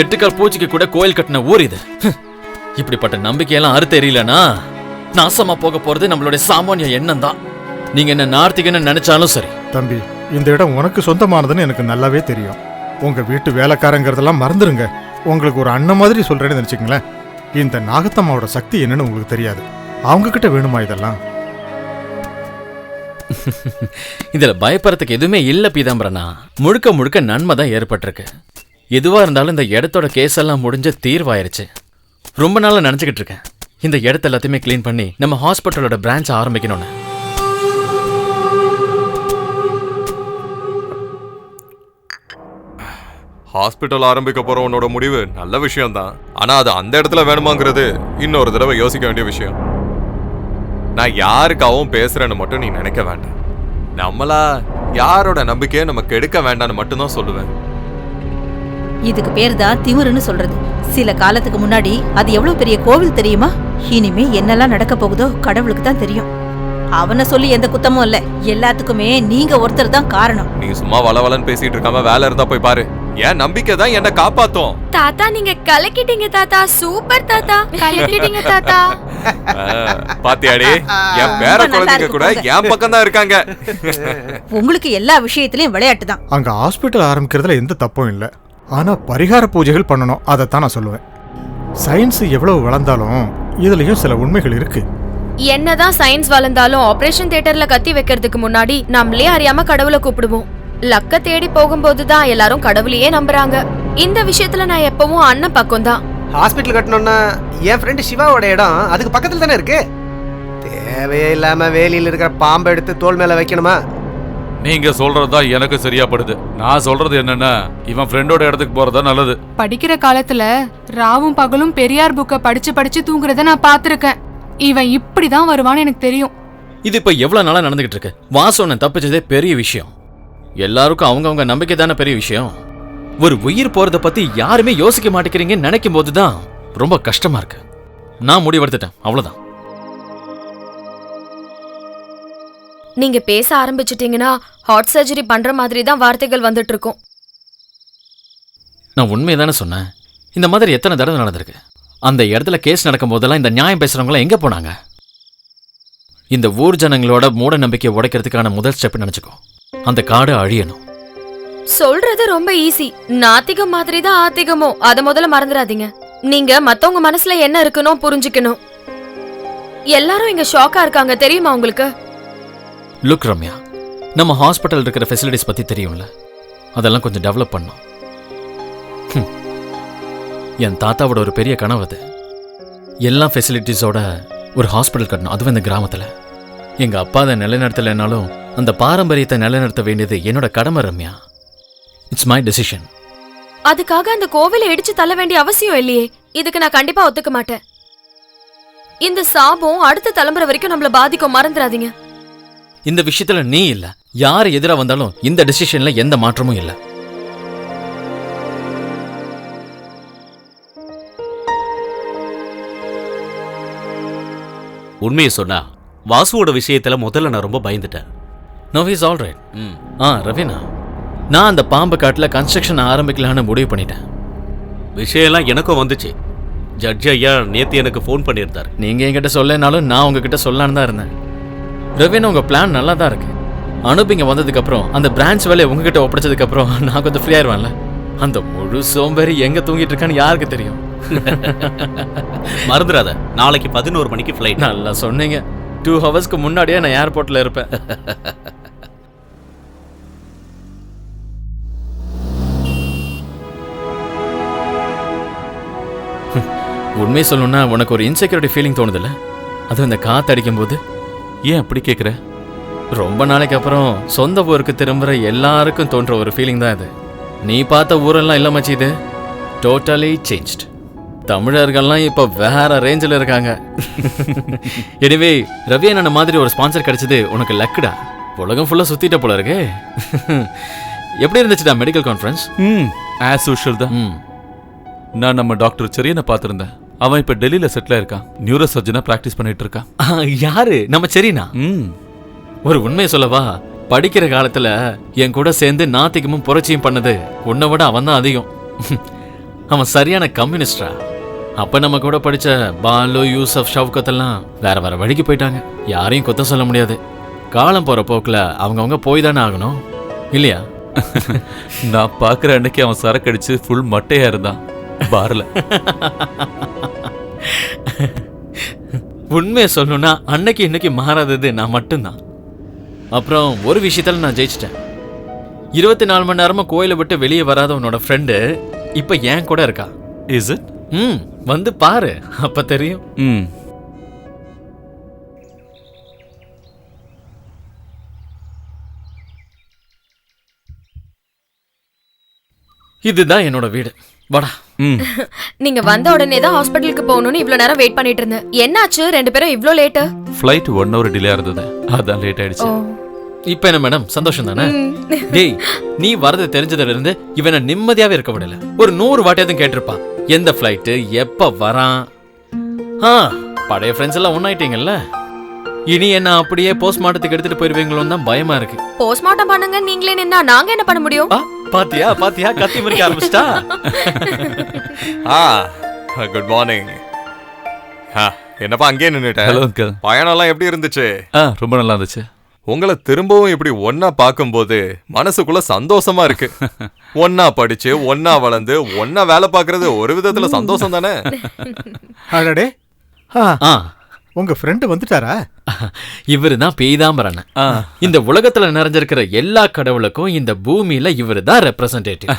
8 கால் பூச்சிக்கு கூட கோயில் கட்டின ஊர் இது. இப்படிப்பட்ட நம்பிக்கையெல்லாம் தெரியலனா நாசமா போக போறது நம்மளுடைய சாமானிய எண்ணம் தான். நீங்க என்ன நார்த்திகன்னு நினைச்சாலும் சரி. தம்பி, இந்த இடம் உனக்கு சொந்தமானதுன்னு எனக்கு நல்லாவே தெரியும். உங்க வீட்டு வேலைக்காரங்கிறதெல்லாம் மறந்துருங்க. உங்களுக்கு ஒரு அண்ணன் மாதிரி சொல்றேன்னு நினைச்சுக்கங்களேன். இந்த நாகத்தம்மாவோட சக்தி என்னன்னு உங்களுக்கு தெரியாது. அவங்க கிட்ட வேணுமா இதெல்லாம்? இதுல பயப்படுறதுக்கு எதுவுமே இல்ல பீதாம்பரனா. முழுக்க முழுக்க நன்மை தான் ஏற்பட்டிருக்கு. எதுவா இருந்தாலும் இந்த இடத்தோட கேஸ் எல்லாம் முடிஞ்ச தீர்வாயிருச்சு. ரொம்ப நாளா நினைச்சுக்கிட்டு இருக்கேன் இந்த இடத்த எல்லாத்தையுமே கிளீன் பண்ணி நம்ம ஹாஸ்பிட்டலோட பிரான்ச் ஆரம்பிக்கணும்னு. ஹாஸ்பிட்டல் ஆரம்பிக்க போற உன்னோட முடிவு நல்ல விஷயம் தான். ஆனா அது அந்த இடத்துல வேணுமாங்கிறது இன்னொரு தடவை யோசிக்க வேண்டிய விஷயம். நான் யாருக்காகவும் பேசுறேன்னு மட்டும் நீ நினைக்க வேண்டாம். நம்மளா யாரோட நம்பிக்கையை நம்ம கெடுக்க வேண்டாம்னு மட்டும்தான் சொல்லுவேன். இதுக்கு பேர் தான் திமிருன்னு சொல்றது. சில காலத்துக்கு முன்னாடி அது எவ்வளவு பெரிய கோவில் தெரியுமா? இனிமே என்னெல்லாம் நடக்க போகுதோ கடவுளுக்கு தான் தெரியும். அவனை சொல்லி எந்த குத்தமும் இல்ல. எல்லாத்துக்குமே நீங்க ஒருத்தர் தான் காரணம். நீ சும்மா வளவலன்னு பேசிட்டு இருக்காம வேலை இருந்தா போய் பாரு. என் நம்பிக்கை தான் என்ன காப்பாத்தும். தாத்தா, நீங்க கலக்கிட்டீங்க தாத்தா. சூப்பர் தாத்தா, கலக்கிட்டீங்க தாத்தா. பாத்தியாடி, என் பேர குழந்தைங்க கூட என் பக்கம் தான் இருக்காங்க. உங்களுக்கு எல்லா விஷயத்திலயும் விளையாட்டு தான். அங்க ஹாஸ்பிட்டல் ஆரம்பிக்கிறதுல எந்த தப்பும் இல்லை. ஆனா பரிகார பூஜைகள் பண்ணணும், அதைத்தான் நான் சொல்லுவேன். சயின்ஸ் எவ்வளவு வளர்ந்தாலும் இதுலயும் சில உண்மைகள் இருக்கு. என்னதான் சயின்ஸ் வளர்ந்தாலும் ஆபரேஷன் தியேட்டர்ல கத்தி வைக்கிறதுக்கு முன்னாடி நம்மளே அறியாம கடவுளை கூப்பிடுவோம். லக்க தேடி போகும்போதுதான் எல்லாரும் கடவுளையே நம்புறாங்க. இந்த விஷயத்துல நான் எப்பவும் அண்ணன் பக்கம் தான். ஹாஸ்பிட்டல் கட்டணும்னா என் ஃப்ரெண்டு சிவாவோட இடம் அதுக்கு பக்கத்துல தானே இருக்கு. தேவையே இல்லாம வேலியில் இருக்கிற பாம்பை எடுத்து தோல் மேல வைக்கணுமா? நீங்க சொல்றதுதான் எனக்கு சரியா படுது. நான் சொல்றது என்னன்னா, இவன் ஃப்ரெண்டோட இடத்துக்கு போறதா நல்லது. படிக்கிற காலத்துல ராவும் பகலும் பெரியார் புக்க படிச்சு படிச்சு தூங்குறத நான் பாத்திருக்கேன். இவன் இப்படிதான் வருவான்னு எனக்கு தெரியும். இது இப்ப எவ்வளவு நாளா நடந்துகிட்டு இருக்கு. வாசனை தப்பிச்சதே பெரிய விஷயம். எல்லாருக்கும் அவங்கவங்க நம்பிக்கை தானே பெரிய விஷயம். ஒரு உயிர் போறத பத்தி யாருமே யோசிக்க மாட்டேங்கிறீங்கன்னு நினைக்கும் போதுதான் ரொம்ப கஷ்டமா இருக்கு. நான் முடிவெடுத்துட்டேன், அவ்வளவுதான். நீங்க பேச ஆரம்பிச்சிட்டீங்கன்னா ஹார்ட் சர்ஜரி பண்ற மாதிரி தான் வார்த்தைகள் வந்துட்டு இருக்கும். நான் உண்மையை தானே சொன்னேன். இந்த மாதிரி எத்தனை தடவை நடந்திருக்கு. அந்த இடத்துல கேஸ் நடக்கும் போதெல்லாம் இந்த நியாயம் பேசுறவங்களாம் எங்க போனாங்க? இந்த ஊர் ஜனங்களோட மூட நம்பிக்கையை உடைக்கிறதுக்கான முதல் ஸ்டெப் நினைச்சுக்கோ. அந்த காடு அழியணும். சொல்றது ரொம்ப ஈஸி. நாத்திகம் மாதிரி தான் ஆத்திகமோ, அத முதல்ல மறந்துடாதீங்க. நீங்க மத்தவங்க மனசுல என்ன இருக்குன்னு புரிஞ்சுக்கணும். எல்லாரும் இங்க ஷாக்கா இருக்காங்க, தெரியுமா உங்களுக்கு? லுக் ரம்யா, நம்ம ஹாஸ்பிட்டல் இருக்கிற ஃபெசிலிட்டிஸ் பத்தி தெரியும்ல, அதெல்லாம் கொஞ்சம் டெவலப் பண்ணோம். என் தாத்தாவோட ஒரு பெரிய கனவு அது. எல்லா ஃபெசிலிட்டிஸோட ஒரு ஹாஸ்பிட்டல் கட்டணும், அதுவும் இந்த கிராமத்துல. எங்க அப்பா அதை நிலைநிறுத்தலைனாலும் அந்த பாரம்பரியத்தை நிலைநிறுத்த வேண்டியது என்னோட கடமை ரம்யா. It's my decision. அதுக்காக அந்த கோவிலை இடிச்சு தள்ள வேண்டிய அவசியம் இல்லையே. இதுக்கு நான் கண்டிப்பா ஒத்துக்க மாட்டேன். இந்த சாபம் அடுத்த தலைமுறை வரைக்கும் நம்மள பாதிக்கும், மறந்துடாதீங்க. இந்த விஷயத்துல நீ இல்ல, யாரு எதிரா வந்தாலும் இந்த டெசிஷன்ல எந்த மாற்றமும் இல்ல. உண்மையை சொன்னா வாசுவோட விஷயத்துல முதல்ல நான் ரொம்ப பயந்துட்டேன். No, is all right. Raveena, நான் அந்த பாம்பு காட்டுல கன்ஸ்ட்ரக்ஷன் ஆரம்பிக்கலான்னு முடிவு பண்ணிட்டேன். விஷயம்லாம் எனக்கும் வந்துச்சு. ஜட்ஜ் ஐயா நேத்து எனக்கு ஃபோன் பண்ணியிருந்தார். நீங்க என்கிட்ட சொல்லனாலும் நான் உங்ககிட்ட சொல்லலான்னு தான் இருந்தேன். ரவீனா, உங்க பிளான் நல்லா தான் இருக்கு. அனுப் இங்க வந்ததுக்கு அப்புறம் அந்த பிரான்ச் வேலையை உங்ககிட்ட ஒப்படைச்சதுக்கு அப்புறம் நான் கொஞ்சம் ஃப்ரீ ஆயிருவேன்ல. அந்த முழு சோம்பேறி எங்க தூங்கிட்டு இருக்கான்னு யாருக்கு தெரியும்? மறந்துடாத, நாளைக்கு 11 மணிக்கு ஃப்ளைட். நல்லா சொன்னீங்க. 2 ஹவர்ஸ்க்கு முன்னாடியே நான் ஏர்போர்ட்ல இருப்பேன். உண்மை சொல்லணும்னா உனக்கு ஒரு இன்செக்யூரிட்டி ஃபீலிங் தோணுதில்ல? அதுவும் இந்த காத்து அடிக்கும் போது. ஏன் அப்படி கேட்குற? ரொம்ப நாளைக்கு அப்புறம் சொந்த ஊருக்கு திரும்புற எல்லாருக்கும் தோன்ற ஒரு ஃபீலிங் தான் இது. நீ பார்த்த ஊரெல்லாம் இல்ல மச்சி, இது டோட்டலி சேஞ்ச்ட். தமிழர்கள்லாம் இப்போ வேற ரேஞ்சில் இருக்காங்க. எனிவே, ரவி அண்ணன் மாதிரி ஒரு ஸ்பான்சர் கிடைச்சது உனக்கு லக்குடா. உலகம் ஃபுல்லாக சுத்திட்ட போல இருக்கு. எப்படி இருந்துச்சுடா மெடிக்கல் கான்ஃபரன்ஸ்? ஆஸ் யூஷுவல் தான். நான் நம்ம டாக்டர் செரியனை பார்த்துருந்தேன். அவன் இப்போ டெல்லியில் செட்டில் ஆயிருக்கான். நியூரோ சர்ஜனா ப்ராக்டிஸ் பண்ணிட்டு இருக்கான். யாரு? நம்ம செரினா? ஒரு உண்மையை சொல்லவா, படிக்கிற காலத்துல என் கூட சேர்ந்து நாத்திகமும் புரட்சியும் பண்ணது உன்னை விட அவன் தான் அதிகம். அவன் சரியான கம்யூனிஸ்டா. அப்ப நம்ம கூட படிச்ச பாலு, யூசப், ஷவுகத் எல்லாம் வேற வேற வழிக்கு போயிட்டாங்க. யாரையும் குத்தம் சொல்ல முடியாது. காலம் போற போக்குல அவங்கவுங்க போய் தானே ஆகணும், இல்லையா? நான் பார்க்குற அன்னைக்கு அவன் சரக்கடிச்சு ஃபுல் மட்டையா இருந்தான் பார்ல. உண்மையை சொல்லணும்னா அன்னைக்கு இன்னைக்கு மாறாதது நான் மட்டும்தான். அப்புறம் ஒரு விஷயத்துல நான் ஜெயிச்சிட்டேன். 24 மணி நேரமா கோயிலை விட்டு வெளியே வராத உன்னோட ஃப்ரெண்டு இப்ப ஏன் கூட இருக்கா. Is it? வந்து பாரு, அப்ப தெரியும். இதுதான் என்னோட வீடு. வாடா. நீங்க வந்த உடனே தான் ஹாஸ்பிடலுக்கு போகணும்னு இவ்ளோ நேரம் வெயிட் பண்ணிட்டு இருந்தேன். என்னாச்சு 2 பேரும் இவ்ளோ லேட்? ஃப்ளைட் 1 hour டிலே இருந்தது, அதான் லேட் ஆயிடுச்சு. இப்ப என்ன மேடம், சந்தோஷம் தானே? டேய், நீ வரது தெரிஞ்சதுல இருந்து இவனை நிம்மதியாவே இருக்க விடல. ஒரு 100 வாட்டியாவது கேட்டிருப்பான், எந்த ஃப்ளைட் எப்ப வரான். பழைய ஃப்ரெண்ட்ஸ் எல்லாம் ஒன்னாயிட்டீங்கல்ல. இனி என்ன அப்படியே போஸ்ட்மார்ட்டத்துக்கு எடுத்துட்டு போயிருவீங்களோன்னு தான் பயமா இருக்கு. போஸ்ட்மார்ட்டம் பண்ணுங்க நீங்களே நின்னா நாங்க என்ன பண்ண முடியும்? பாத்தியா பாத்தியா, கத்தி மறிக்க ஆரம்பிச்சிட்டா. Good morning. என்னப்பா அங்கேயே நின்னுட்டேன். Hello uncle. பயணம்லாம் எப்படி இருந்துச்சு? ரொம்ப நல்லா இருந்துச்சு. உங்களை திரும்பவும் இப்படி ஒன்னா பார்க்கும்போது மனசுக்குள்ள சந்தோஷமா இருக்கு. ஒன்னா படிச்சு ஒன்னா வளர்ந்து ஒன்னா வேலை பார்க்கறது ஒரு விதத்துல சந்தோஷம் தானே? அடடே, உங்க ஃப்ரெண்டு வந்துட்டாரா? இவரு தான் பீதாம்பரன். இந்த உலகத்துல நிறைஞ்சிருக்கிற எல்லா கடவுளுக்கும் இந்த பூமியில இவரு தான் ரெப்ரசன்டேட்டிவ்.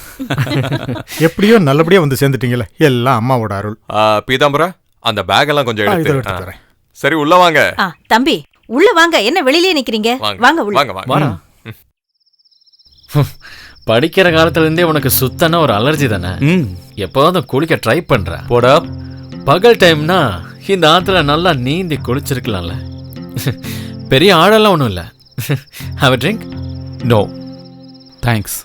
எப்படியோ நல்லபடியா வந்து சேர்ந்துட்டீங்களே, எல்லாம் அம்மாவோட அருள். பீதாம்பரா, அந்த பேக் எல்லாம் கொஞ்சம் எடுத்து. சரி, உள்ள வாங்க. தம்பி உள்ள வாங்க. என்ன வெளியிலே நிக்கிறீங்க? வாங்க உள்ள வாங்க. படிக்கிற காலத்துல இருந்தே உனக்கு சுத்தன ஒரு அலர்ஜி தானே? எப்போதும் குளிக்க ட்ரை பண்ற போடா. பகல் டைம்னா இந்த ஆத்துல நல்லா நீந்தி குளிச்சிருக்கலாம்ல. பெரிய ஆழெல்லாம் ஒன்றும் இல்லை. Have a drink? No thanks.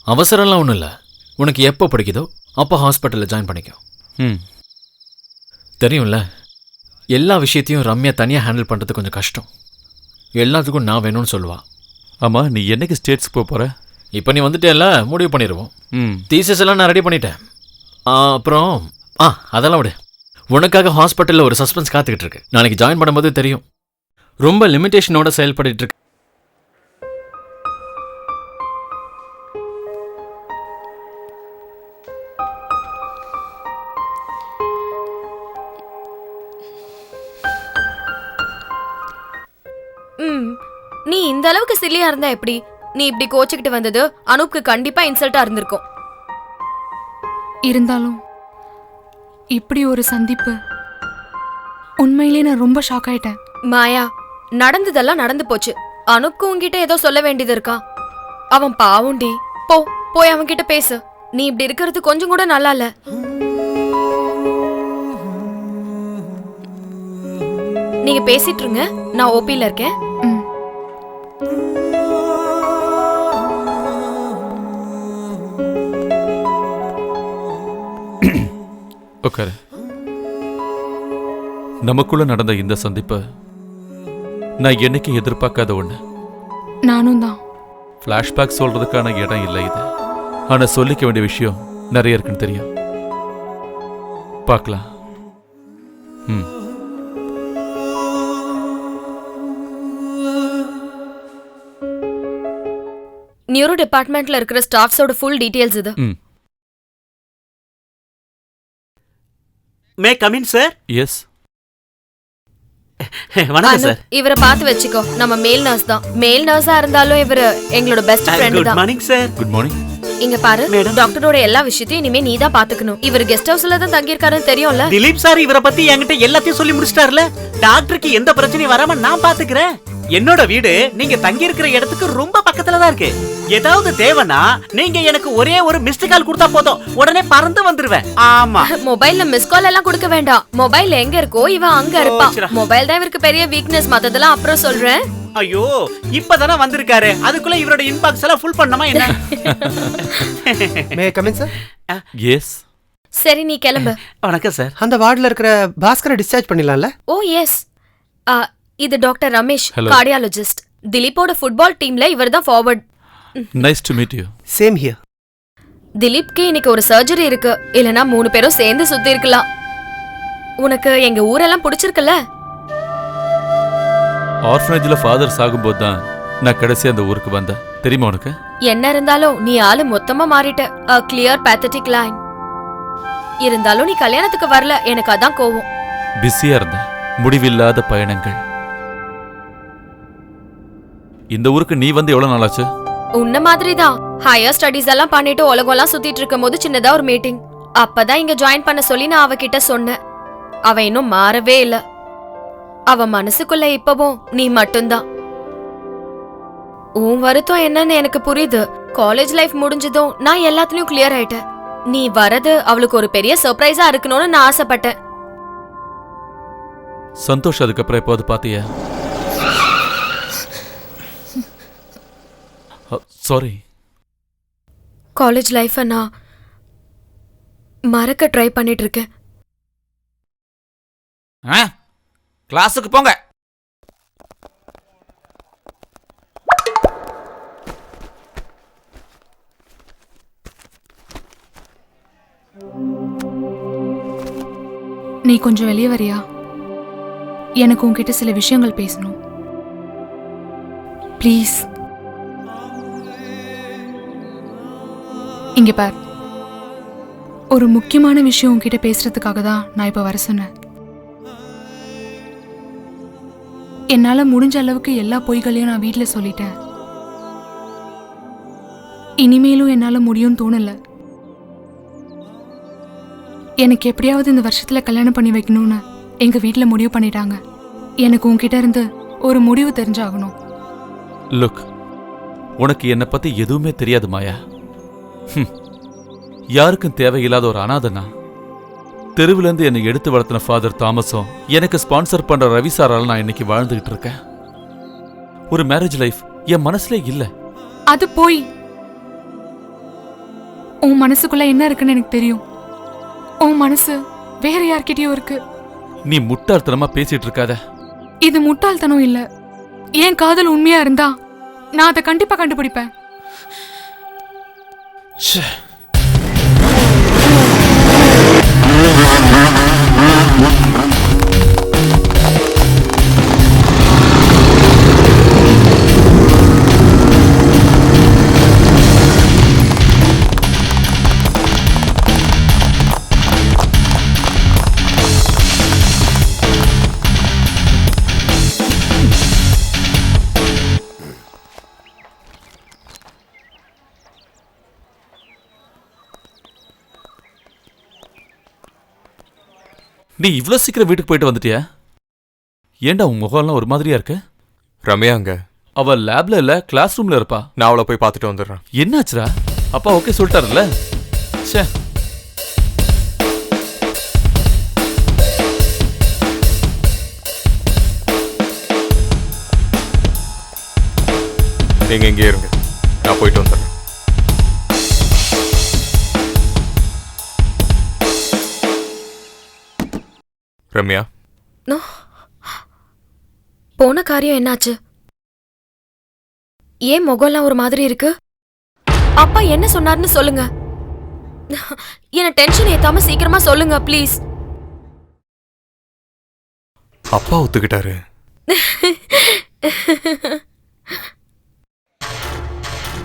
அவசரம்லாம் ஒன்றும் இல்லை. உனக்கு எப்போ பிடிக்குதோ அப்போ ஹாஸ்பிட்டலில் ஜாயின் பண்ணிக்கோ. தெரியும்ல, எல்லா விஷயத்தையும் ரம்யா தனியாக ஹேண்டில் பண்ணுறது கொஞ்சம் கஷ்டம். எல்லாத்துக்கும் நான் வேணும்னு சொல்லுவா. ஆமாம், நீ என்னைக்கு ஸ்டேட்ஸ்க்கு போகிற? இப்போ நீ வந்துட்டேல்ல, முடிவு பண்ணிடுவோம். தீசஸ் எல்லாம் நான் ரெடி பண்ணிட்டேன். அப்புறம் அதெல்லாம் விடு. உனக்காக ஹாஸ்பிட்டலில் ஒரு சஸ்பென்ஸ் காத்துக்கிட்டு இருக்கு. நாளைக்கு ஜாயின் பண்ணும்போது தெரியும். ரொம்ப லிமிட்டேஷனோட செயல்பட்டு இருக்கு. நீ இந்த அளவுக்கு சில்லியா இருந்தா எப்படி? நீ இப்படி கோச்சிக்கிட்டு வந்தது அனூப்க்கு கண்டிப்பா இன்சல்ட்டா இருந்திருக்கும். இருந்தாலும் இப்படி ஒரு சந்திப்பு உண்மையிலே நான் ரொம்ப ஷாக் ஆயிட்டேன். மாயா, நடந்ததெல்லாம் நடந்து போச்சு. அனூப்க்கு உன்கிட்ட ஏதோ சொல்ல வேண்டியது இருக்கா? அவன் பாவுண்டி. போய் அவன் கிட்ட பேசு. நீ இப்படி இருக்கிறது கொஞ்சம் கூட நல்லா இல்ல. நீங்க பேசிட்டு இருங்க, நான் ஓபில இருக்கேன். உட்காரு. நமக்குள்ள நடந்த இந்த சந்திப்பை நான் என்னைக்கு எதிர்பார்க்காத ஒண்ணு. நானும் தான். ஃப்ளாஷ்பேக் சொல்றதுக்கான இடம் இல்லை இது. ஆனா சொல்லிக்க வேண்டிய விஷயம் நிறைய இருக்குன்னு தெரியும். பார்க்கலாம். நியூரோ டிபார்ட்மெண்ட்ல இருக்கிற ஸ்டாஃப்ஸோட ஃபுல் டீடைல்ஸ் இது. மே கமின் சார். எஸ். வணக்கம் சார். இவரை பார்த்து வச்சுக்கோ. நம்ம மேல் நர்ஸ் தான். மேல் நர்ஸா இருந்தாலும் இவரு எங்களோட பெஸ்ட் ஃப்ரெண்ட் குட் தான். Morning sir. Good morning. இங்க பாரு, மேடம். டாக்டரோட எல்லா விஷயத்தையும் இனிமே நீ தான் பாத்துக்கணும். இவர் கெஸ்ட் ஹவுஸ்ல தான் தங்கி இருக்காருன்னு தெரியும்ல. திலீப் சார் இவரை பத்தி என்கிட்ட எல்லாத்தையும் சொல்லி முடிச்சிட்டார்ல. டாக்டருக்கு எந்த பிரச்சனையும் வராம நான் பாத்துக்கிறேன். என்னோட வீடு நீங்க தங்கி இருக்கிற இடத்துக்கு ரொம்ப பக்கத்துல தான் இருக்கு. ஏதாவது தேவைன்னா நீங்க எனக்கு ஒரே ஒரு மிஸ்டு கால் கொடுத்தா போதும், உடனே பறந்து வந்துருவேன். ஆமா. மொபைல்ல மிஸ் கால் எல்லாம் கொடுக்க வேண்டாம். மொபைல் எங்க இருக்கோ இவன் அங்க இருப்பான். மொபைல் தான் இவருக்கு பெரிய வீக்னஸ். மத்ததெல்லாம் அப்புறம் சொல்றேன். ஐயோ இப்பதானே வந்திருக்காரு, அதுக்குள்ள இவரோட இன்பாக்ஸ் எல்லாம் ஃபுல் பண்ணமா என்ன? May come in sir. எஸ். சரி நீ கிளம்பு. வணக்கம் சார். அந்த வார்டுல இருக்கிற பாஸ்கரை டிஸ்சார்ஜ் பண்ணிடலாம்ல? Oh yes. இது டாக்டர் ரமேஷ், Hello. கார்டியாலஜிஸ்ட். திலீப்போட ஃபுட்பால் டீம்ல இவர் தான் forward. Nice to meet you. Same here. திலீப்க்கு இன்னைக்கு ஒரு சர்ஜரி இருக்கு. இல்லனா 3 பேரும் சேர்ந்து சுத்தி இருக்கலாம். உனக்கு எங்க ஊரெல்லாம் பிடிச்சிருக்குல்ல? ஆர்ஃபனேஜ்ல ஃபாதர் சாகும்போது தான் நான் கடைசி அந்த ஊருக்கு வந்தேன். தெரியுமா உனக்கு? என்ன இருந்தாலும் நீ ஆளு மொத்தமா மாறிட்ட. a clear pathetic line. இருந்தாலும் நீ கல்யாணத்துக்கு வரல, எனக்கு அதான் கோவம். பிஸியா இருந்தேன். முடிவில்லாத பயணங்கள். இந்த ஊருக்கு நீ வந்து எவ்வளவு நாள் ஆச்சு? உன்ன மாதிரி தான். ஹையர் ஸ்டடீஸ் எல்லாம் பண்ணிட்டு உலகம்லாம் சுத்திட்டு இருக்கும் போது சின்னதா ஒரு மீட்டிங். அப்பதான் இங்க ஜாயின் பண்ண சொல்லி நான் அவகிட்ட சொன்னேன். அவ இன்னும் மாறவே இல்ல. அவ மனசுக்குள்ள இப்பவும் நீ மட்டும்தான். உன் வருத்தம் என்னன்னு எனக்கு புரியுது. காலேஜ் லைஃப் முடிஞ்சதும் நான் எல்லாத்துலயும் கிளியர் ஆயிட்டேன். நீ வரது அவளுக்கு ஒரு பெரிய சர்ப்ரைஸா இருக்கணும்னு நான் ஆசைப்பட்டேன். சந்தோஷ் அதுக்கப்புறம் எப்போது பாத்தியா? சாரி. காலேஜ் லைஃப நான் மறக்க ட்ரை பண்ணிட்டு இருக்கேன். கிளாஸுக்கு போங்க. நீ கொஞ்சம் வெளியே வரியா? எனக்கு உன்கிட்ட சில விஷயங்கள் பேசணும். ப்ளீஸ். இங்க பார், ஒரு முக்கியமான விஷயம் உன்கிட்ட பேசுறதுக்காக தான் நான் இப்ப வர சொன்னேன். என்னால முடிஞ்ச அளவுக்கு எல்லா பொய்களையும் நான் வீட்டுல சொல்லிட்டேன். இனிமேலும் என்னால முடியும்னு தோணல. எனக்கு எப்படியாவது இந்த வருஷத்துல கல்யாணம் பண்ணி வைக்கணும்னு எங்க வீட்டுல முடிவு பண்ணிட்டாங்க. எனக்கு உன்கிட்ட இருந்து ஒரு முடிவு தெரிஞ்சாகணும். லுக், உனக்கு என்னை பத்தி எதுவுமே தெரியாது மாயா. யாருக்கும் தேவையில்லாத ஒரு அனாதனா. தெருவிலேருந்து என்னை எடுத்து வளர்த்தின ஃபாதர் தாமஸும் எனக்கு ஸ்பான்சர் பண்ற ரவி சாரால் நான் இன்னைக்கு வாழ்ந்துகிட்டு இருக்கேன். ஒரு மேரேஜ் லைஃப் என் மனசுல இல்ல. அது போய் உன் மனசுக்குள்ள என்ன இருக்குன்னு எனக்கு தெரியும். உன் மனசு வேற யார்கிட்டயும் இருக்கு. நீ முட்டாள்தனமா பேசிட்டு இருக்காத. இது முட்டாள்தனம் இல்ல. என் காதல் உண்மையா இருந்தா நான் அதை கண்டிப்பா கண்டுபிடிப்பேன். நீ இவ்ளோ சீக்கிரம் வீட்டுக்கு போயிட்டு வந்துட்டியா? ஏண்டா உன் முகம்லாம் ஒரு மாதிரியா இருக்கு? ரம்யா அங்க. அவ லேப்ல இல்ல, கிளாஸ் ரூம்ல இருப்பா. நான் அவளை போய் பார்த்துட்டு வந்துடுறேன். என்னாச்சுடா? அப்பா ஓகே சொல்லிட்டாருல்ல? ச்சே. நீங்க இங்கே இருங்க, நான் போயிட்டு வந்துடுறேன். ரம்யா, போன காரியம் என்னாச்சு? ஏன் முகம்லாம் ஒரு மாதிரி இருக்கு? அப்பா என்ன சொன்னார்னு சொல்லுங்க. என்ன டென்ஷன் ஏத்தாம சீக்கிரமா சொல்லுங்க ப்ளீஸ். அப்பா ஒத்துக்கிட்டாரு.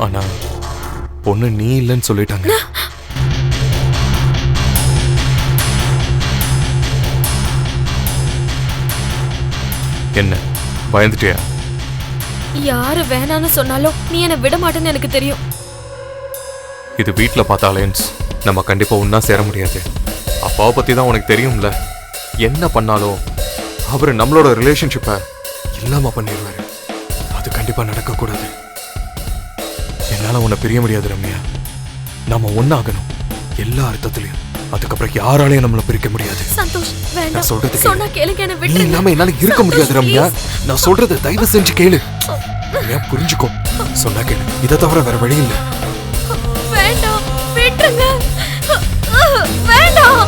ஆனா பொண்ணு நீ இல்லைன்னு சொல்லிட்டாங்க. என்ன பயந்துட்டியா? யாரு வேணான்னு சொன்னாலும் நீ என்ன விட மாட்டேன்னு எனக்கு தெரியும். இது வீட்ல பார்த்த அலையன்ஸ். நம்ம கண்டிப்பா ஒன்னா சேர முடியாது. அப்பாவை பத்தி தான் உனக்கு தெரியும்ல. என்ன பண்ணாலும் அவரு நம்மளோட ரிலேஷன்ஷிப்பை இல்லாம பண்ணிடுவாரு. அது கண்டிப்பா நடக்க கூடாது. என்னால உன்னை பிரிய முடியாது ரம்யா. நாம ஒன்னாகணும் எல்லா அர்த்தத்திலையும். அதுக்கப்புறம் யாராலையும் நம்மள பிரிக்க முடியாது. சந்தோஷ் வேண்டாம். நான் சொல்றது சொன்னா கேளுங்க, என்ன நீ விட்டுருங்க. இல்லாம என்னால இருக்க முடியாது ரம்யா. நான் சொல்றதை தயவு செஞ்சு கேளு. ரம்யா புரிஞ்சுக்கோ. சொன்னா கேளு. இதை தவிர வேற வழி இல்லை. வேண்டாம், விட்டுருங்க. வேண்டாம்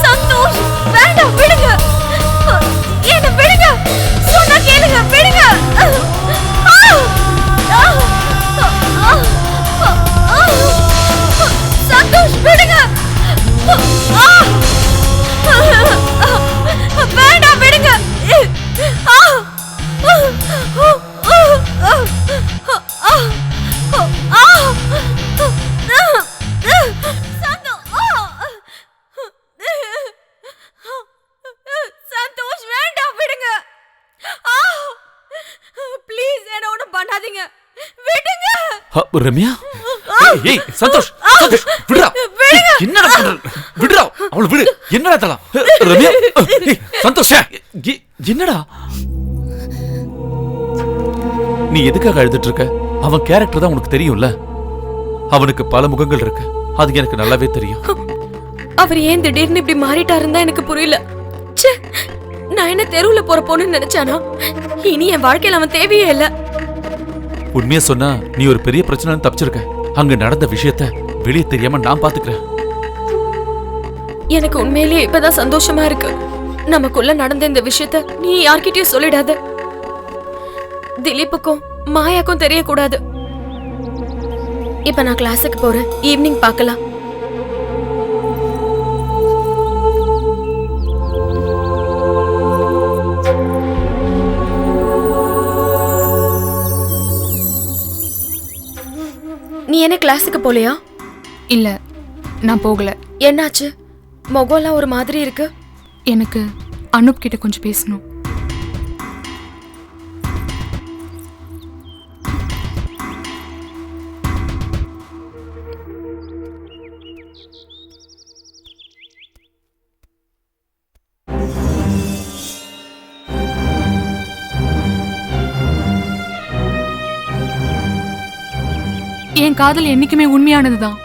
சந்தோஷ், வேண்டாம், விடுங்க. என்ன விடுங்க. சொன்னா கேளுங்க, விடுங்க. சந்தோஷ் விடுங்க. வேண்டாம், விடுங்க. சந்தோஷ் வேண்டாம், விடுங்க. ப்ளீஸ் என்ன ஒண்ணும் பண்ணாதீங்க, விடுங்க. ரம்யா, ஏய் சந்தோஷ், சந்தோஷ் விடுடா. என்னடா பண்ற? விடுடா, அவளை விடு. என்னடா தலாம்? ரம்யா, ஏய் சந்தோஷ், என்னடா நீ எதுக்காக அழுதுட்டு இருக்க? அவன் கேரக்டர் தான் உனக்கு தெரியும்ல. அவனுக்கு பல முகங்கள் இருக்கு, அது எனக்கு நல்லாவே தெரியும். அவர் ஏன் திடீர்னு இப்படி மாறிட்டாருன்னு எனக்கு புரியல. ச்சே, நான் என்ன தெருவுல போற பொண்ணுன்னு நினைச்சானா? இனி என் வாழ்க்கையில அவன் தேவையே இல்ல. உண்மையா சொன்னா நீ ஒரு பெரிய பிரச்சனை தப்பிச்சிருக்க. அங்க நடந்த விஷயத்த வெளியே தெரியாம நான் பாத்துக்கிறேன். எனக்கு உண்மையிலேயே இப்பதான் சந்தோஷமா இருக்கு. நமக்குள்ள நடந்த இந்த விஷயத்த நீ யார்கிட்டயும் சொல்லிடாத. திலீப்புக்கும் மாயாக்கும் தெரியக்கூடாது. இப்ப நான் கிளாஸுக்கு போறேன். ஈவினிங் பார்க்கலாம். நீ என்ன கிளாஸுக்கு போலையா? இல்ல, நான் போகல. என்னாச்சு? முகம்லாம் ஒரு மாதிரி இருக்கு. எனக்கு அனூப் கிட்ட கொஞ்சம் பேசணும். என் காதல் என்னைக்குமே உண்மையானதுதான்.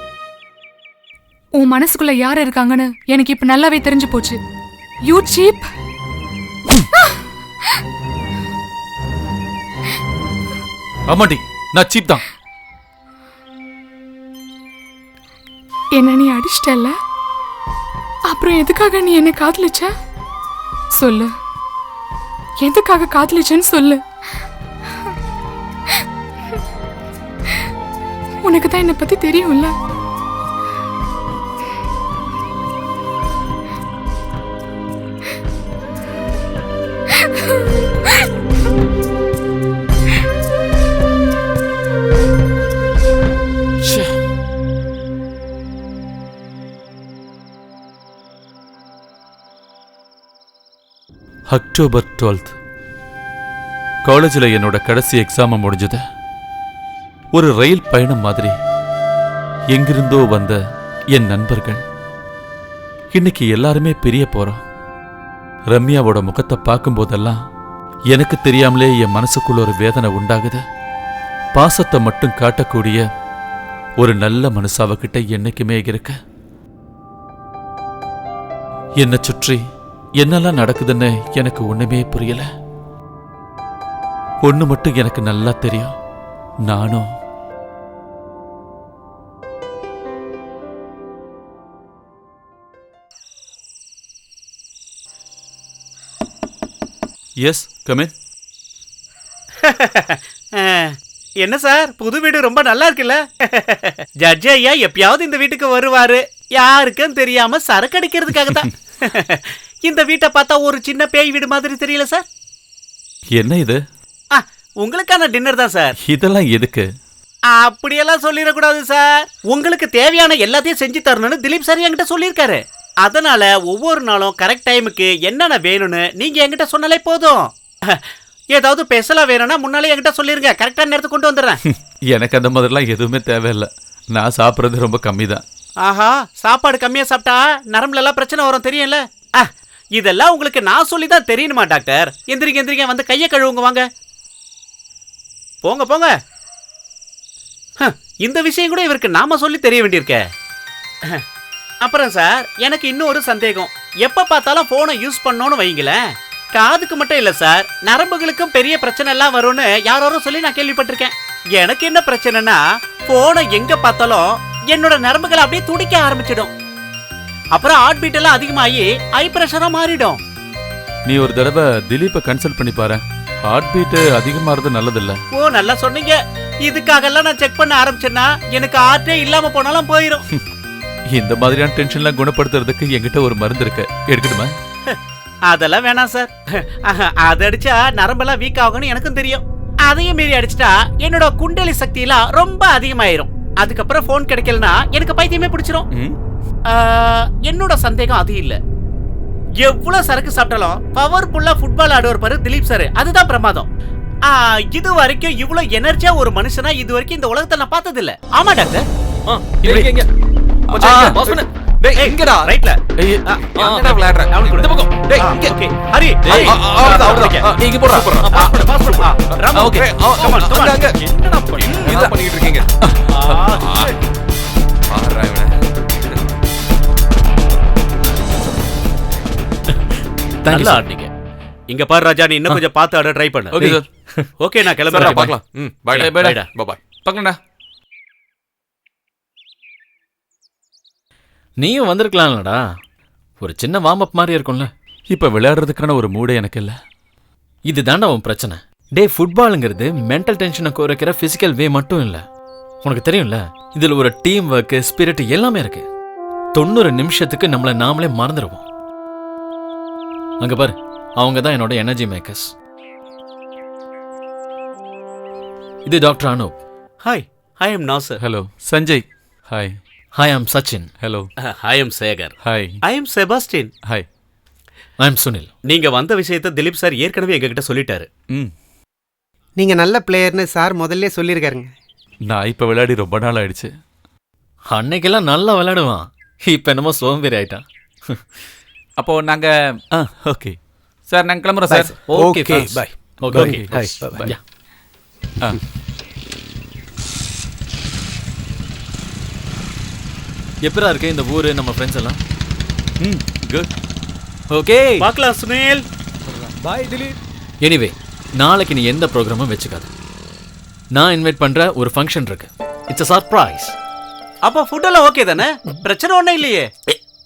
உன் மனசுக்குள்ள யார் இருக்காங்கன்னு எனக்கு இப்ப நல்லாவே தெரிஞ்சு போச்சு. You cheap. ஆமாண்டி, நான் சீப் தான். என்ன நீ அடிச்சிட்டல்ல? அப்புறம் எதுக்காக நீ என்ன காதலிச்ச? சொல்லு, எதுக்காக காதலிச்சேன்னு சொல்லு. உனக்கு தான் என்னை பத்தி தெரியும்ல. அக்டோபர் 12th காலேஜில் என்னோட கடைசி எக்ஸாம் முடிஞ்சது. ஒரு ரயில் பயணம் மாதிரி எங்கிருந்தோ வந்த என் நண்பர்கள் இன்னைக்கு எல்லாருமே பிரிய போறோம். ரம்யாவோட முகத்தை பார்க்கும்போதெல்லாம் எனக்கு தெரியாமலே என் மனசுக்குள்ள ஒரு வேதனை உண்டாகுது. பாசத்தை மட்டும் காட்டக்கூடிய ஒரு நல்ல மனசு அவகிட்ட என்னைக்குமே இருக்கு. என்னை சுற்றி என்னெல்லாம் நடக்குதுன்னு எனக்கு ஒண்ணுமே புரியல. ஒண்ணு மட்டும் எனக்கு நல்லா தெரியும். நானும் எஸ் கமின். என்ன சார், புது வீடு ரொம்ப நல்லா இருக்குல்ல? ஜட்ஜ் ஐயா எப்பயாவது இந்த வீட்டுக்கு வருவாரு. யாருக்கும் தெரியாம சரக்கு அடிக்கிறதுக்காக தான். இந்த வீட்டை பார்த்தா ஒரு சின்ன பேய் வீடு மாதிரி தெரியல சார்? என்ன இது? உங்களுக்கான டின்னர் தான் சார். இதெல்லாம் எதுக்கு? அப்படியெல்லாம் சொல்லிடக்கூடாது சார். உங்களுக்கு தேவையான எல்லாத்தையும் செஞ்சு தரணும்னு திலீப் சார் என்கிட்ட சொல்லியிருக்காரு. அதனால ஒவ்வொரு நாளும் கரெக்ட் டைமுக்கு என்னென்ன வேணும்னு நீங்க என்கிட்ட சொன்னாலே போதும். ஏதாவது ஸ்பெஷலா வேணும்னா முன்னாலே என்கிட்ட சொல்லிருங்க, கரெக்டான நேரத்துக்கு கொண்டு வந்துடுறேன். எனக்கு அந்த மாதிரிலாம் எதுவுமே தேவையில்லை. நான் சாப்பிட்றது ரொம்ப கம்மி தான். ஆஹா, சாப்பாடு கம்மியா சாப்பிட்டா நரம்புல எல்லாம் பிரச்சனை வரும் தெரியும்ல. இதெல்லாம் உங்களுக்கு நான் சொல்லி தான் தெரியணுமா டாக்டர்? எந்திரிங்க எந்திரிங்க, வந்து கையை கழுவுங்க, வாங்க போங்க போங்க. இந்த விஷயம் கூட இவருக்கு நாம சொல்லி தெரிய வேண்டியிருக்க. அப்புறம் சார், எனக்கு இன்னும் ஒரு சந்தேகம். எப்ப பார்த்தாலும் போனை யூஸ் பண்ணோன்னு வைங்களேன், காதுக்கு மட்டும் இல்ல சார், நரம்புகளுக்கும் பெரிய பிரச்சனை எல்லாம் வரும்னு யாரோ சொல்லி நான் கேள்விப்பட்டிருக்கேன். எனக்கு என்ன பிரச்சனைனா, போனை எங்க பார்த்தாலும் என்னோட நரம்புகளை அப்படியே துடிக்க ஆரம்பிச்சிடும். அப்புறம் ஹார்ட் பீட் எல்லாம் அதிகமாகி ஹை பிரஷரா மாறிடும். நீ ஒரு தடவை திலீப்பை கன்சல்ட் பண்ணி பாரு. ஹார்ட் பீட் அதிகமாகிறது நல்லதில்ல. ஓ, நல்லா சொன்னீங்க. இதுக்காகலாம் நான் செக் பண்ண ஆரம்பிச்சேன்னா எனக்கு ஹார்ட்டே இல்லாம போனாலும் போயிடும். இந்த மாதிரியான டென்ஷன்லாம் குணப்படுத்துறதுக்கு என்கிட்ட ஒரு மருந்து இருக்கு, எடுக்கணுமா? அதெல்லாம் வேணாம் சார். அதை அடிச்சா நரம்பெல்லாம் வீக் ஆகும்னு எனக்கும் தெரியும். அதையும் மீறி அடிச்சிட்டா என்னோட குண்டலி சக்தி எல்லாம் ரொம்ப அதிகமாயிரும். அதுக்கப்புறம் போன் கிடைக்கலனா எனக்கு பைத்தியமே பிடிச்சிரும். என்னோட சந்தேகம் அது இல்ல, எவ்வளவு சரக்கு சாப்பிட்டாலும் பவர்ஃபுல்லா ஃபுட்பால் ஆடுவார் பாரு திலீப் சார், அதுதான் பிரமாதம். இது வரைக்கும் இவ்வளவு எனர்ஜியா ஒரு மனுஷனா இது வரைக்கும் இந்த உலகத்தை நான் பார்த்தது இல்ல. ஆமா டாக்டர். எங்கடா? ரைட்ல. என்னடா விளையாடுற? இந்த பக்கம். டேய் இங்க. ஓகே. ஹரி. இங்க போறா. Okay. Come on come on. என்னடா பண்ணிட்டு இருக்கீங்க? பாறா இவனே. நல்லா ஆடுனீங்க. இங்க பாரு ராஜா, நீ இன்னும் கொஞ்சம் பார்த்து ஆட ட்ரை பண்ணு. Okay sir. ஓகே, நான் கிளம்பறேன். பார்க்கலாம். Bye bye. பை. பார்க்கலாம்டா. நீயும் வந்திருக்கலாம்லடா, ஒரு சின்ன வார்ம் அப் மாதிரி இருக்கும்ல. இப்ப விளையாடுறதுக்கான ஒரு மூடே எனக்கு இல்ல. இதுதான்டா உன் பிரச்சனை. டே, ஃபுட்பாலுங்கிறது மென்டல் டென்ஷனை குறைக்கிற பிசிக்கல் வே மட்டும் இல்ல. உனக்கு தெரியும்ல, இதுல ஒரு டீம் ஒர்க், ஸ்பிரிட் எல்லாமே இருக்கு. 90 நிமிஷத்துக்கு நம்மள நாமளே மறந்துடுவோம். அங்க பாரு, அவங்க தான் என்னோட எனர்ஜி மேக்கர்ஸ். இது doctor Anoop. Hi, I am Nassar. Hello Sanjay. Hi. Hi, I am Sachin. Hello. I am Sekhar. Hi. I am Sebastian. Hi. I am Sunil. நீங்க வந்த விஷயத்தை திலீப் சார் ஏற்கனவே எங்ககிட்ட சொல்லிட்டாரு. நீங்க நல்ல பிளேயர்னு சார் முதல்ல சொல்லியிருக்காருங்க. நான் இப்ப விளையாடி ரொம்ப நாள் ஆயிடுச்சு. அன்னைக்கெல்லாம் நல்லா விளையாடுவான், இப்ப என்னமோ சோம்பேறி ஆயிட்டான். அப்போ நாங்க ஓகே சார், நாங்க கிளம்புறோம் sir. Okay bye. Okay bye. எப்பரா இருக்கு இந்த ஊரு, நம்ம ஃப்ரெண்ட்ஸ் எல்லாம்? குட். ஓகே, பார்க்கலாம் சுனில். பை திலீப். எனிவே, நாளைக்கு நீ எந்த ப்ரோக்ராமும் வெச்சுக்காத. நான் இன்வைட் பண்ற ஒரு ஃபங்க்ஷன் இருக்கு. It's a surprise. அப்ப ஃபுட் எல்லாம் ஓகே தானே? பிரச்சனை ஒண்ணும் இல்லையே.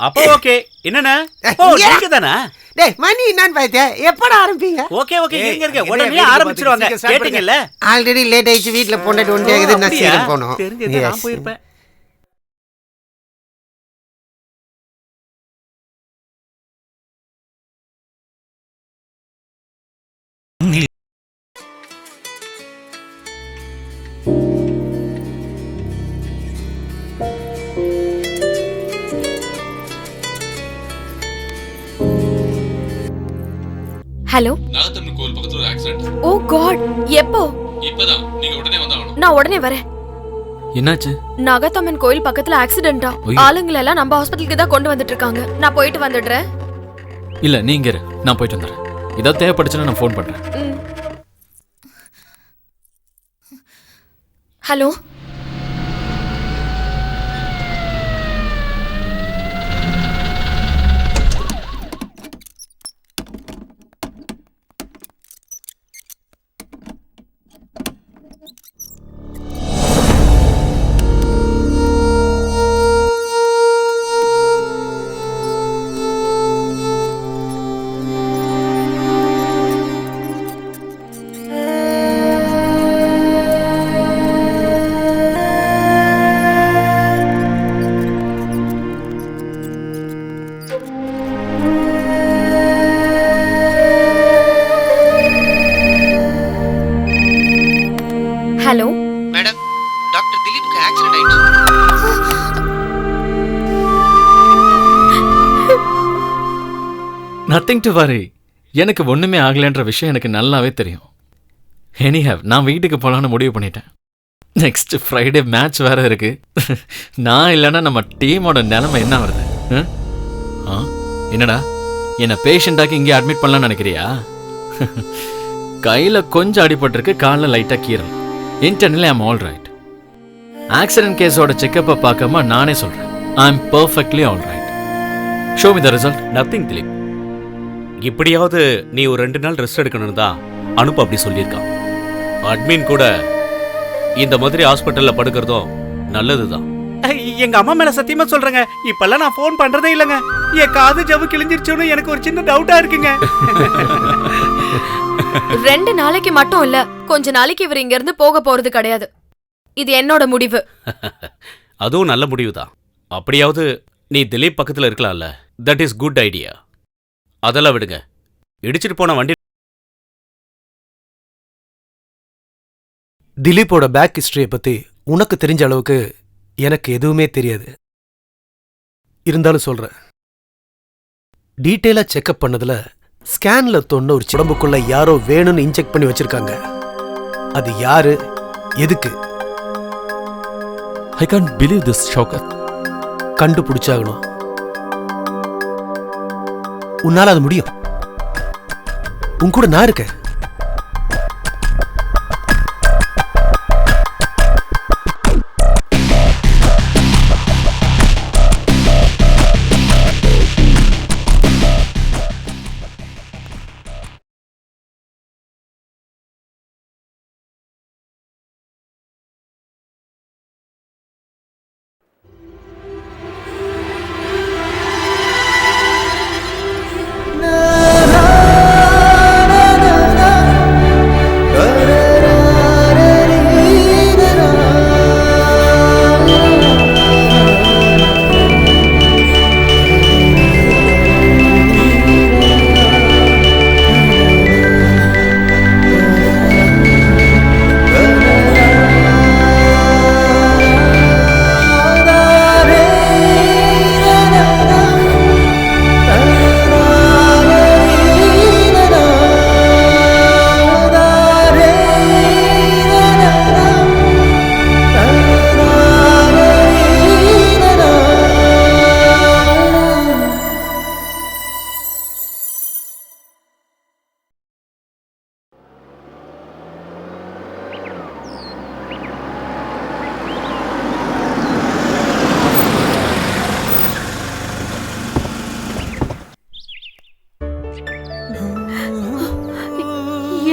அப்ப ஓகே. என்னன்னா? ஓ, நீங்க தானா? டேய் மணி என்னன்னு பாத்தியா? எப்படா ஆரம்பிப்பீங்க? ஓகே ஓகே, இருங்க உடனே ஆரம்பிச்சிடுவாங்க. கேட்டிங்கல்ல? ஆல்ரெடி லேட் ஆயிடுச்சு, வீட்ல பொண்டாட்டி ஒண்டே இருக்குது, நான் சீக்கிரம் போணும். தெரிஞ்சது நான் போயிருப்பேன். ஹலோ. நாகத்தம்மன் கோவில் பக்கத்துல ஒரு ஆக்சிடென்ட். ஓ காட், எப்போ? இப்பதான். நீங்க உடனே வந்தாகணும். நான் உடனே வரேன். என்னாச்சு? நாகத்தம்மன் கோயில் பக்கத்துல ஆக்சிடென்ட்டா? ஆளுங்களை எல்லாம் நம்ம ஹாஸ்பிடலுக்கு தான் கொண்டு வந்துட்டு இருக்காங்க. நான் போயிட்டு வந்துடுறேன். இல்ல, நீங்க இரு, நான் போயிட்டு வந்துடுறேன். ஏதாவது தேவைப்படுச்சுன்னா நான் ஃபோன் பண்றேன். ஹலோ. Nothing to worry. எனக்கு ஒண்ணுமே ஆகலைன்ற விஷயம் எனக்கு நல்லாவே தெரியும். எனிஹவ், நான் வீட்டுக்கு போலான்னு முடிவு பண்ணிட்டேன். நெக்ஸ்ட் ஃப்ரைடே மேட்ச் வேற இருக்கு. நான் இல்லைன்னா நம்ம டீமோட நிலைமை என்ன வருது? என்னடா, என்ன பேஷண்டாக்கி இங்கே அட்மிட் பண்ணலாம்னு நினைக்கிறியா? கையில கொஞ்சம் அடிபட்டிருக்கு, காலில் லைட்டா கீறல். Internally I'm all right. Accident கேஸோட செக்கப்பை பார்க்காம நானே சொல்றேன், I am perfectly all right. Show me the result. Nothing Dileep. இப்படியாவது நீ ஒரு 2 நாள் ரெஸ்ட் எடுக்கணும்னு தான் அனுப்பு அப்படி சொல்லியிருக்கான். அட்மின் கூட இந்த மாதிரி ஹாஸ்பிட்டல்ல படுக்கிறதும் நல்லதுதான். எங்க அம்மா மேல சத்தியமா சொல்றேங்க, இப்பெல்லாம் நான் ஃபோன் பண்றதே இல்லைங்க. என் காது ஜவ்வு கிழிஞ்சிருச்சோன்னு எனக்கு ஒரு சின்ன டவுட்டா இருக்குங்க. 2 நாளைக்கு மட்டும் இல்ல, கொஞ்ச நாளைக்கு இவர் இங்க இருந்து போக போறது கிடையாது. இது என்னோட முடிவு. அதுவும் நல்ல முடிவுதான். அப்படியாவது நீ திலீப் பக்கத்துல இருக்கலாம்ல. That is good idea. அதெல்லாம் விடுங்க. இடிச்சிட்டு போன வண்டி. திலீப்போட பேக் ஹிஸ்டரியை பத்தி உனக்கு தெரிஞ்ச அளவுக்கு எனக்கு எதுவுமே தெரியாது. இருந்தாலும் சொல்றேன், டீட்டெயிலா செக்அப் பண்ணதுல ஸ்கேன்ல தோணுன ஒரு உடம்புக்குள்ள யாரோ வேணும்னு இன்ஜெக்ட் பண்ணி வச்சிருக்காங்க. அது யாரு, எதுக்கு? I can't believe this Shaukat. கண்டுபிடிச்சாகணும். உன்னால அது முடியும். உன் கூட நான் இருக்கேன்.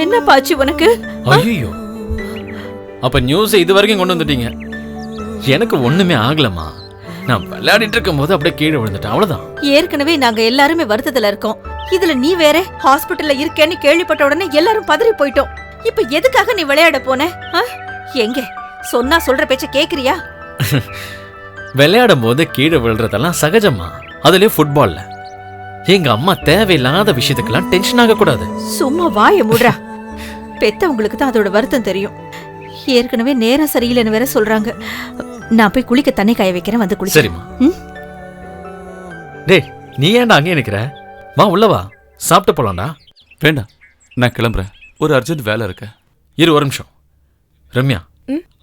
என்ன பாச்சு உனக்கு? ஐயோ, அப்ப நியூஸ் இது வரைக்கும் கொண்டு வந்துட்டீங்க. எனக்கு ஒண்ணுமே ஆகலமா. நான் விளையாடிட்டு இருக்கும் போது அப்படியே கீழே விழுந்துட்டேன், அவ்வளவுதான். ஏற்கனவே நாங்க எல்லாருமே வருத்தத்துல இருக்கோம். இதுல நீ வேற ஹாஸ்பிட்டல்ல இருக்கேன்னு கேள்விப்பட்ட உடனே எல்லாரும் பதறி போயிட்டோம். இப்ப எதுக்காக நீ விளையாட போன? எங்க சொன்னா சொல்ற பேச்ச கேக்குறியா? விளையாடும் போது கீழே விழுறதெல்லாம் சகஜமா. அதுலயே ஃபுட்பால்ல எங்க அம்மா தேவையில்லாத விஷயத்துக்கெல்லாம் டென்ஷன் ஆக கூடாது. சும்மா வாய மூடுறா. பெத்தவங்களுக்கு தான் அதோட வருத்தம் தெரியும். ஏற்கனவே நேரம் சரியில்லைன்னு வேற சொல்றாங்க. நான் போய் குளிக்க தண்ணி காய வைக்கிறேன், வந்து குளி. சரிம்மா. டேய், நீ ஏன்டா அங்கே நிக்கிற? வா உள்ள வா, சாப்பிட்டு போலாம்டா. வேண்டாம், நான் கிளம்புறேன். ஒரு அர்ஜென்ட் வேலை இருக்கு. இரு ஒரு நிமிஷம். ரம்யா,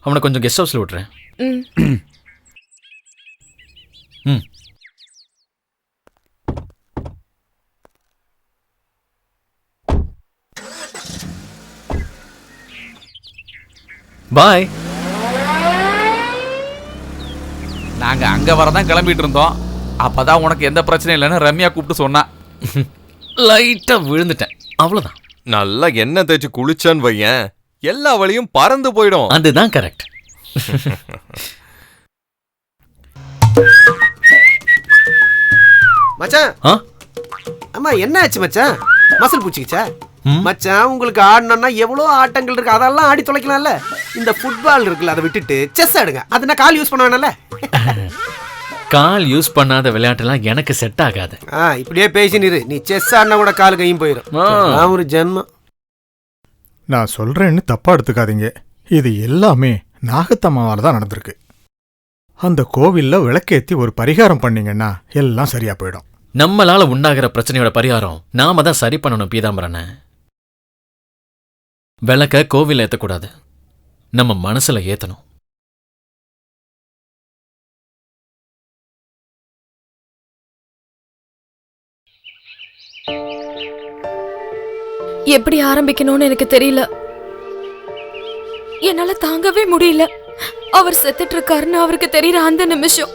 அவனை கொஞ்சம் கெஸ்ட் ஹவுஸ்ல விட்டுறேன். ம். பாய். நாங்க அங்க வரதான் கிளம்பிட்டு இருந்தோம். அப்பதான் உனக்கு எந்த பிரச்சனையும் இல்லைன்னு ரம்யா கூப்பிட்டு சொன்னா. லைட்டா விழுந்துட்டேன், அவ்வளவுதான். நல்லா எண்ணெய் தேய்ச்சி குளிச்சான்னு வையேன், எல்லா வழியும் பறந்து போயிடும். அதுதான் கரெக்ட். மச்சான், அம்மா என்ன ஆச்சு மச்சான்? மசில் பூச்சிக்கிச்சா? மச்சான், உங்களுக்கு ஆடணும்னா எவ்வளோ ஆட்டங்கள் இருக்கு, அதெல்லாம் ஆடி தொலைக்கலாம்ல. இந்த ஃபுட்பால் இருக்குல்ல, அதை விட்டுட்டு செஸ் ஆடுங்க. அதுனா கால் யூஸ் பண்ண வேணாம்ல. கால் யூஸ் பண்ணாத விளையாட்டுலாம் எனக்கு செட் ஆகாது. இப்படியே பேசினிரு. நீ செஸ் ஆடினா கூட கால் கையும் போயிடும். ஒரு ஜென்மம். நான் சொல்றேன்னு தப்பா எடுத்துக்காதீங்க. இது எல்லாமே நாகத்தம்மாவால தான் நடந்திருக்கு. அந்த கோவில்ல விளக்கேத்தி ஒரு பரிகாரம் பண்ணீங்கன்னா எல்லாம் சரியா போயிடும். நம்மளால உண்டாகிற பிரச்சனையோட பரிகாரம் நாம தான் சரி பண்ணணும் பீதாம்பரண்ண. விளக்க கோவில்ல ஏத்தக்கூடாது, நம்ம மனசுல ஏத்தணும். எப்படி ஆரம்பிக்கணும்னு எனக்கு தெரியல. என்னால தாங்கவே முடியல. அவர் செத்துட்டு இருக்காருன்னு அவருக்கு தெரியற அந்த நிமிஷம்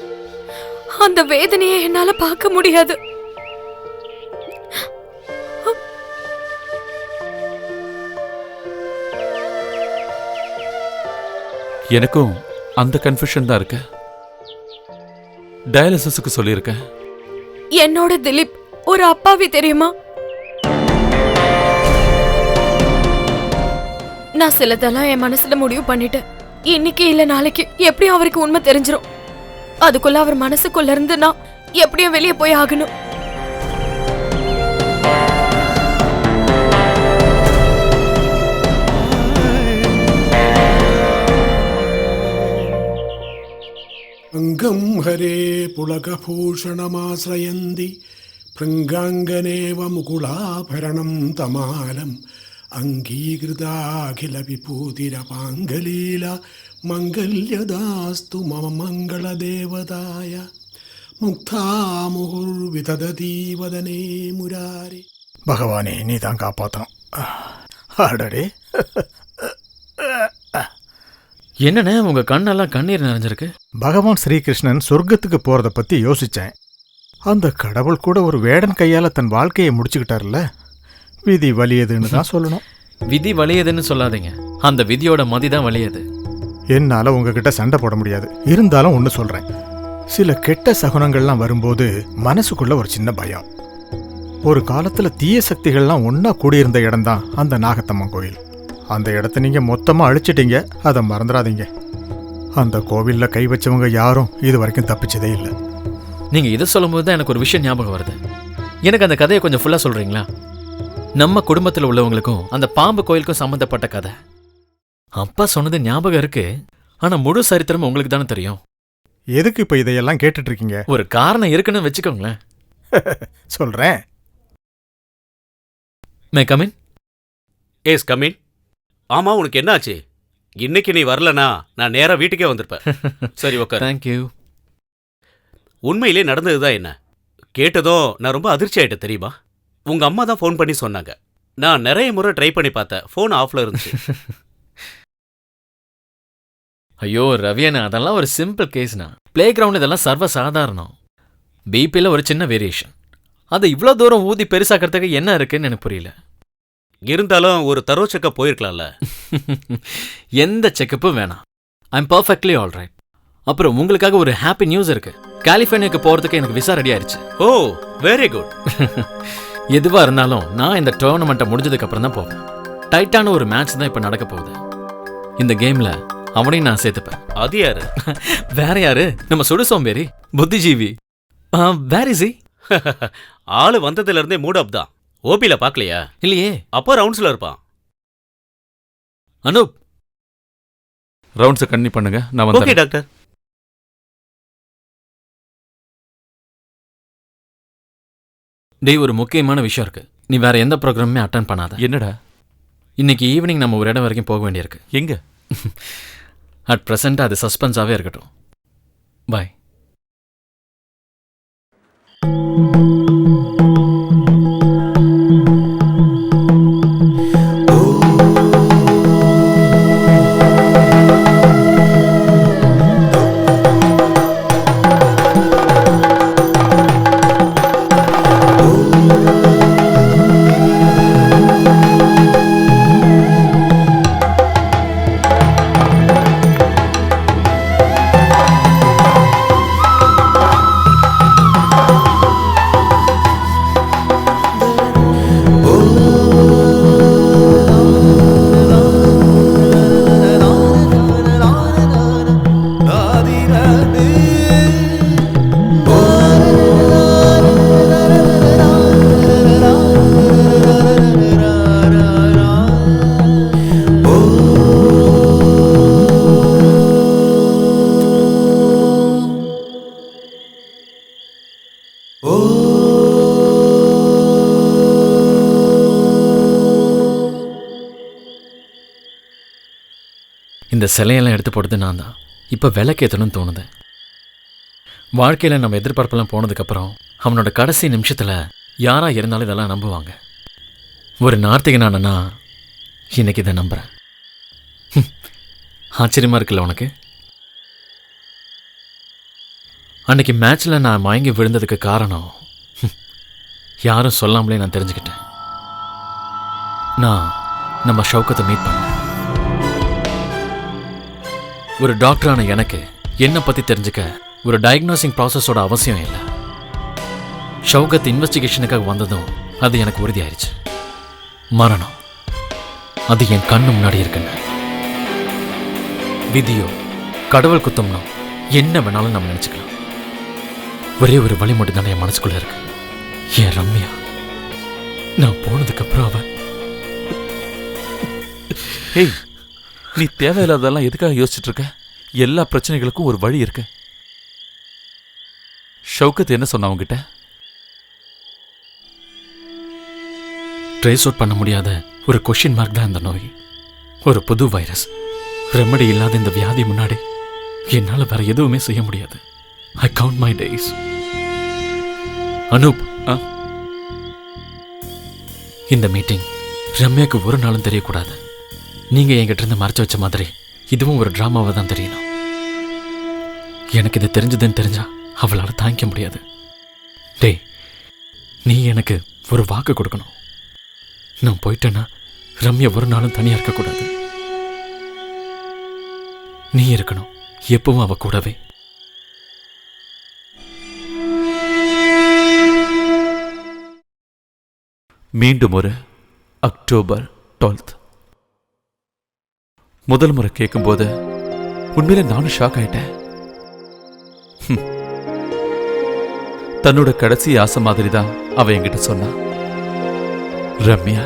அந்த வேதனையை என்னால பார்க்க முடியாது. எனக்கும் அந்த கன்ஃபியூஷன் தான் இருக்கு. டயாலிசிஸ்க்கு சொல்லியிருக்கேன். என்னோட திலீப் ஒரு அப்பாவி தெரியுமா? நான் சிலதெல்லாம் என் மனசுல முடிவு பண்ணிட்டேன். இன்னைக்கு இல்ல நாளைக்கு எப்படியும் அவருக்கு உண்மை தெரிஞ்சிரும். அதுக்குள்ள அவர் மனசுக்குள்ள இருந்து நான் எப்படியும் வெளியே போய் ஆகணும். அங்கம் ஹரே புலகபூஷணமாஸ்ரயந்தி பிருங்காங்கனேவ முகுலாபரணம் தமாலம் அங்கீகிருதாகில விபூதிரபாங்கலீலா மங்கல்யதாஸ்து மம மங்கள தேவதாய முக்தாமுகுர்விதததி வதனே முராரி. பகவானே, நீ தான் காப்பாற்றணும். அடடே, என்னண்ணே உங்க கண்ணெல்லாம் கண்ணீர் நிறைஞ்சிருக்கு? பகவான் ஸ்ரீகிருஷ்ணன் சொர்க்கத்துக்கு போறத பத்தி யோசிச்சேன். அந்த கடவுள் கூட ஒரு வேடன் கையால தன் வாழ்க்கையை முடிச்சுக்கிட்டார்ல. விதி வலியதுன்னு தான் சொல்லணும். விதி வலியதுன்னு சொல்லாதீங்க, அந்த விதியோட மதி தான் வலியது. என்னால உங்ககிட்ட சண்டை போட முடியாது. இருந்தாலும் ஒன்று சொல்றேன், சில கெட்ட சகுனங்கள்லாம் வரும்போது மனசுக்குள்ள ஒரு சின்ன பயம். ஒரு காலத்துல தீய சக்திகள்லாம் ஒன்னா கூடியிருந்த இடம்தான் அந்த நாகத்தம்மன் கோயில். அந்த இடத்த நீங்க மொத்தமா அழிச்சிட்டீங்க, அதை மறந்துடாதீங்க. அந்த கோவில்ல கை வச்சவங்க யாரும் இது வரைக்கும் தப்பிச்சதே இல்லை. நீங்க இதை சொல்லும்போது தான் எனக்கு ஒரு விஷயம் ஞாபகம் வருது. எனக்கு அந்த கதையை கொஞ்சம் ஃபுல்லா சொல்றீங்களா? நம்ம குடும்பத்தில் உள்ளவங்களுக்கும் அந்த பாம்பு கோயிலுக்கும் சம்பந்தப்பட்ட கதை. அப்பா சொன்னது ஞாபகம் இருக்கு, ஆனா முழு சரித்திரம் உங்களுக்கு தானே தெரியும். எதுக்கு இப்ப இதையெல்லாம் கேட்டுட்டு இருக்கீங்க? ஒரு காரணம் இருக்குன்னு வச்சுக்கோங்களேன். சொல்றேன். May come in? Yes come in. ஆமா, உனக்கு என்னாச்சு? இன்னைக்கு நீ வரலனா நான் நேரா வீட்டுக்கே வந்திருப்பேன். சரி, ஓகே. தேங்க்யூ. உண்மையிலே நடந்ததுதான் என்ன கேட்டதும் நான் ரொம்ப அதிர்ச்சி ஆயிட்டேன் தெரியுமா? உங்க அம்மா தான் ஃபோன் பண்ணி சொன்னாங்க. நான் நிறைய முறை ட்ரை பண்ணி பார்த்தேன், ஃபோன் ஆஃப்ல இருந்துச்சு. ஐயோ ரவியண்ணா, அதெல்லாம் ஒரு சிம்பிள் கேஸ்னா. பிளே கிரவுண்ட் இதெல்லாம் சர்வ சாதாரணம். பிபியில் ஒரு சின்ன வேரியேஷன். அதை இவ்வளோ தூரம் ஊதி பெருசாக்கிறதுக்கு என்ன இருக்குன்னு எனக்கு புரியல. இருந்தாலும் ஒரு தரோ செக்கப் போயிருக்கலாம்ல. எந்த செக்கப்பும் வேணாம். I'm perfectly all right. அப்புறம் உங்களுக்காக ஒரு ஹாப்பி நியூஸ் இருக்கு. கலிஃபோர்னியாக்கு போறதுக்கு எனக்கு விசா ரெடி ஆயிடுச்சு. ஓ, வெரி குட். எதுவா இருந்தாலும் நான் இந்த டோர்னமெண்ட்டை முடிஞ்சதுக்கு அப்புறம் தான் போவேன். டைட்டான ஒரு மேட்ச் தான் இப்ப நடக்க போகுது. இந்த கேம்ல அவனையும் நான் சேர்த்துப்பேன். அது யாரு? வேற யாரு? நம்ம சுடு சோம்பேறி புத்திஜீவி. Where is he? ஆளு வந்ததுல இருந்தே மூட் அப் தான். ஓபில பாக்கலையா? இல்லையே. அப்போ ரவுண்ட்ஸ்ல இருப்பான். அனூப், ரவுண்ட்ஸை கண்ணி பண்ணுங்க, நான் ஓகே வந்து. டாக்டர். டேய், ஒரு முக்கியமான விஷயம் இருக்கு. நீ வேற எந்த ப்ரோக்ராமுமே அட்டன் பண்ணாத. என்னடா? இன்னைக்கு ஈவினிங் நம்ம ஒரு இடம் வரைக்கும் போக வேண்டியிருக்கு. எங்க? அட் ப்ரெசென்ட் அது சஸ்பென்ஸாவே இருக்கட்டும். பாய். ஓ இந்த சிலையெல்லாம் எடுத்து போடுறது நான் தான். இப்போ விளக்கேற்றணும்னு தோணுது. வாழ்க்கையில் நம்ம எதிர்பார்ப்பெல்லாம் போனதுக்கப்புறம் அவனோட கடைசி நிமிஷத்தில் யாராக இருந்தாலும் இதெல்லாம் நம்புவாங்க. ஒரு நார்த்திகனானா இன்னைக்கு இதை நம்புகிறேன். ஆச்சரியமாக இருக்குல்ல உனக்கு? அன்னைக்கு மேட்ச்சில் நான் மயங்கி விழுந்ததுக்கு காரணம் யாரும் சொல்லாமலே நான் தெரிஞ்சுக்கிட்டேன். நான் நம்ம ஷவுக்கத்தை மீட் பண்ணேன். ஒரு டாக்டரான எனக்கு என்னை பற்றி தெரிஞ்சுக்க ஒரு டயக்னோசிங் ப்ராசஸோட அவசியம் இல்லை. ஷவுகத் இன்வெஸ்டிகேஷனுக்காக வந்ததும் அது எனக்கு உறுதியாயிருச்சு. மரணம் அது என் கண்ணு முன்னாடி இருக்குன்னு. விதியோ கடவுள் குத்தம்னோ என்ன வேணாலும் நம்ம நினச்சிக்கலாம். ஒரே ஒரு வழி மட்டும் தானே என் மனசுக்குள்ள இருக்கு. என் ரம்யா. நான் போனதுக்கப்புறம் அவன். ஹேய், நீ தேவையில்லாதெல்லாம் எதுக்காக யோசிச்சுட்டு இருக்க? எல்லா பிரச்சனைகளுக்கும் ஒரு வழி இருக்கு. ஷவுகத் என்ன சொன்ன உங்ககிட்ட? ட்ரேஸ் அவுட் பண்ண முடியாத ஒரு கொஷின் மார்க் தான் இந்த நோய். ஒரு புது வைரஸ். ரெமடி இல்லாத இந்த வியாதி முன்னாடி என்னால் வேற எதுவுமே செய்ய முடியாது. ஐ கவுண்ட் மை டேஸ். அனூப், இந்த மீட்டிங் ரம்யாக்கு ஒரு நாளும் தெரியக்கூடாது. நீங்க என்கிட்ட இருந்து மறைச்சு வச்ச மாதிரி இதுவும் ஒரு டிராமாவை தான் தெரியணும். எனக்கு இது தெரிஞ்சதுன்னு தெரிஞ்சா அவளால் தாங்கிக்க முடியாது. டேய், நீ எனக்கு ஒரு வாக்கு கொடுக்கணும். நான் போயிட்டேன்னா ரம்யா ஒரு நாளும் தனியா இருக்கக்கூடாது. நீ இருக்கணும் எப்பவும் அவ கூடவே. மீண்டும் ஒரு அக்டோபர் 12th. முதல் முறை கேட்கும்போது உண்மையில நானும் ஷாக் ஆயிட்டேன். தன்னோட கடைசி ஆசை மாதிரி தான் அவ என்கிட்ட சொன்னா. ரம்யா.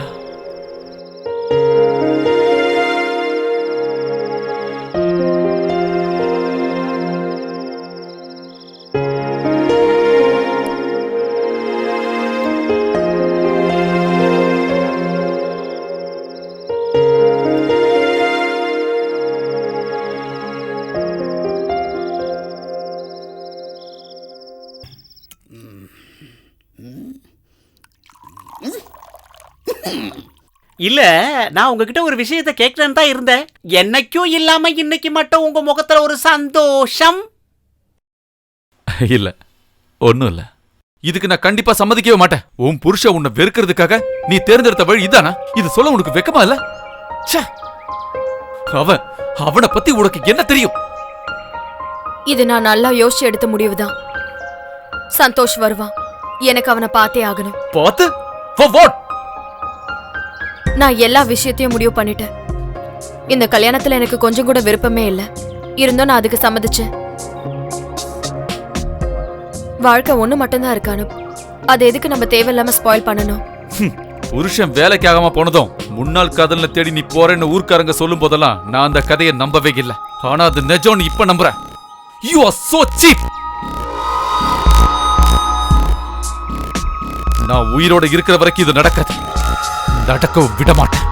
இல்ல, நான் உங்ககிட்ட ஒரு விஷயத்தை கேட்கலன்னு தான் இருந்தேன். என்னைக்கும் இல்லாம இன்னைக்கு மட்டும் உங்க முகத்துல ஒரு சந்தோஷம். இல்ல, ஒண்ணும் இல்ல. இதுக்கு நான் கண்டிப்பா சம்மதிக்கவே மாட்டேன். உன் புருஷ உன்னை வெறுக்கிறதுக்காக நீ தேர்ந்தெடுத்த வழி இதானா? இது சொல்ல உனக்கு வெக்கமா இல்ல? அவனை பத்தி உனக்கு என்ன தெரியும்? இது நான் நல்லா யோசிச்சு எடுத்த முடிவுதான். சந்தோஷ் வருவான். எனக்கு அவனை பார்த்தே ஆகணும். பார்த்து? For what? நான் எல்லா விஷயத்தையும் முடிவு பண்ணிட்டேன். இந்த கல்யாணத்துல எனக்கு கொஞ்சம் கூட விருப்பமே இல்லை. இருந்தும் நான் அதுக்கு சம்மதிச்சேன். வாழ்க்கை ஒண்ணு மட்டும்தான் இருக்கானு. அது எதுக்கு நம்ம தேவையில்லாம ஸ்பாயில் பண்ணணும்? புருஷன் வேலைக்காகாம போனதும் முன்னாள் காதல்ல தேடி நீ போறேன்னு ஊர்க்காரங்க சொல்லும் போதெல்லாம் நான் அந்த கதையை நம்பவே இல்லை. ஆனா அது நிஜம்னு இப்ப நம்புறேன். You are so cheap. நான் உயிரோட இருக்கிற வரைக்கும் இது நடக்காது. நடக்கவும் விட மாட்டேன்.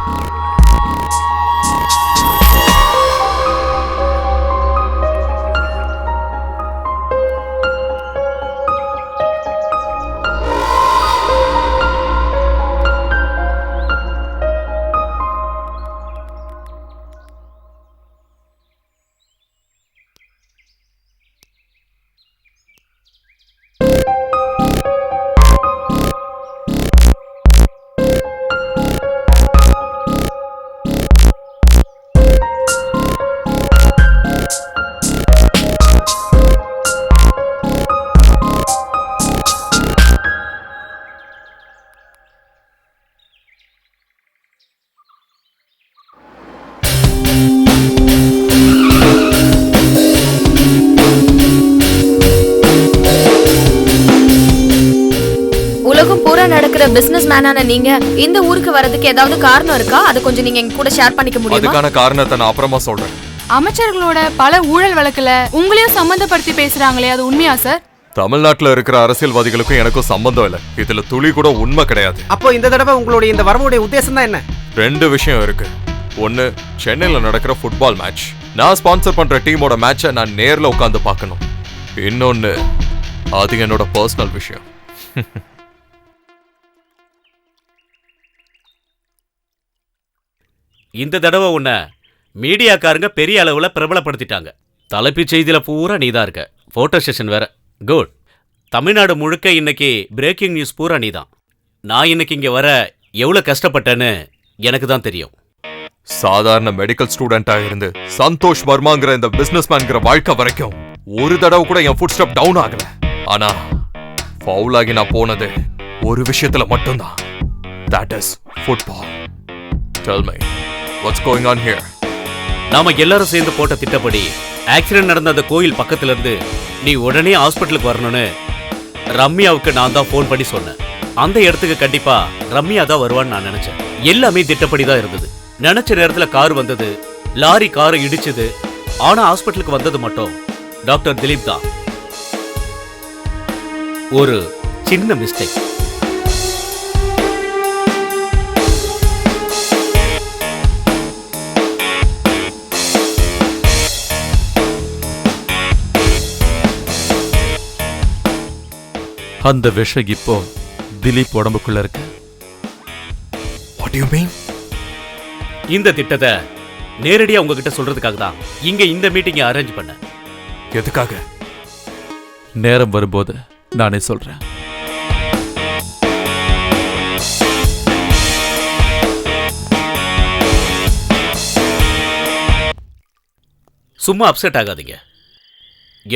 பிசினஸ் மேனான நீங்க இந்த ஊருக்கு வரதுக்கு ஏதாவது காரணம் இருக்கா? அது கொஞ்சம் நீங்க எங்க கூட ஷேர் பண்ணிக்க முடியுமா? அதுக்கான காரணத்தை நான் அப்புறமா சொல்றேன். அமைச்சர்களோட பல ஊழல் வழக்குல உங்களையும் சம்பந்தப்படுத்தி பேசுறாங்களே, அது உண்மையா சார்? தமிழ்நாட்டுல இருக்கிற அரசியல்வாதிகளுக்கும் எனக்கும் சம்பந்தம் இல்ல. இதுல துளி கூட உண்மை கிடையாது. அப்போ இந்த தடவை உங்களுடைய இந்த வரவுடைய உத்தேசம் தான் என்ன? 2 விஷயம் இருக்கு. ஒன்னு, சென்னையில நடக்கிற ஃபுட்பால் மேட்ச். நான் ஸ்பான்சர் பண்ற டீமோட மேட்சை நான் நேர்ல உட்காந்து பார்க்கணும். இன்னொன்னு, அது என்னோட பர்சனல் விஷயம். இந்த தடவை உன்னை மீடியாக்காரங்க பெரிய அளவுல பிரபலப்படுத்திட்டாங்க. தலைப்புச் செய்தியில பூரா நீதான் இருக்க. போட்டோ செஷன் வேற. குட். தமிழ்நாடு முழுக்க இன்னைக்கு பிரேக்கிங் நியூஸ் பூரா நீதான். நான் இன்னைக்கு இங்க வர எவ்வளவு கஷ்டப்பட்டேன்னு எனக்கு தான் தெரியும். சாதாரண மெடிக்கல் ஸ்டூடெண்டா இருந்து சந்தோஷ் வர்மாங்கிற இந்த பிசினஸ் மேன்கிற வாழ்க்கை வரைக்கும் ஒரு தடவை கூட என் ஃபுட் ஸ்டெப் டவுன் ஆகல. ஆனா ஃபவுல் ஆகி நான் போனது ஒரு விஷயத்துல மட்டும்தான். That is football. Tell me, what's going on here? நாம எல்லாரும் சேர்ந்து போட்ட திட்டப்படி ஆக்சிடென்ட் நடந்த அந்த கோயில் பக்கத்துல இருந்து நீ உடனே ஹாஸ்பிட்டலுக்கு வரணும்னு ரம்யாவுக்கு நான் தான் ஃபோன் பண்ணி சொன்னேன். அந்த இடத்துக்கு கண்டிப்பா ரம்யா தான் வருவான்னு நான் நினைச்சேன். எல்லாமே திட்டப்படி தான் இருந்தது. நினைச்ச நேரத்துல கார் வந்தது, லாரி காரை இடிச்சது. ஆனா ஹாஸ்பிட்டலுக்கு வந்தது மட்டும் டாக்டர் திலீப் தான். ஒரு சின்ன மிஸ்டேக். அந்த விஷம் இப்போ திலீப் உடம்புக்குள்ள இருக்கு. What do you mean? இந்த திட்டத்தை நேரடியா உங்ககிட்ட சொல்றதுக்காக தான் இங்க இந்த மீட்டிங்கை அரேஞ்ச் பண்ணேன். எதுக்காக? நேரம் வரும்போது நானே சொல்றேன். சும்மா அப்செட் ஆகாதீங்க.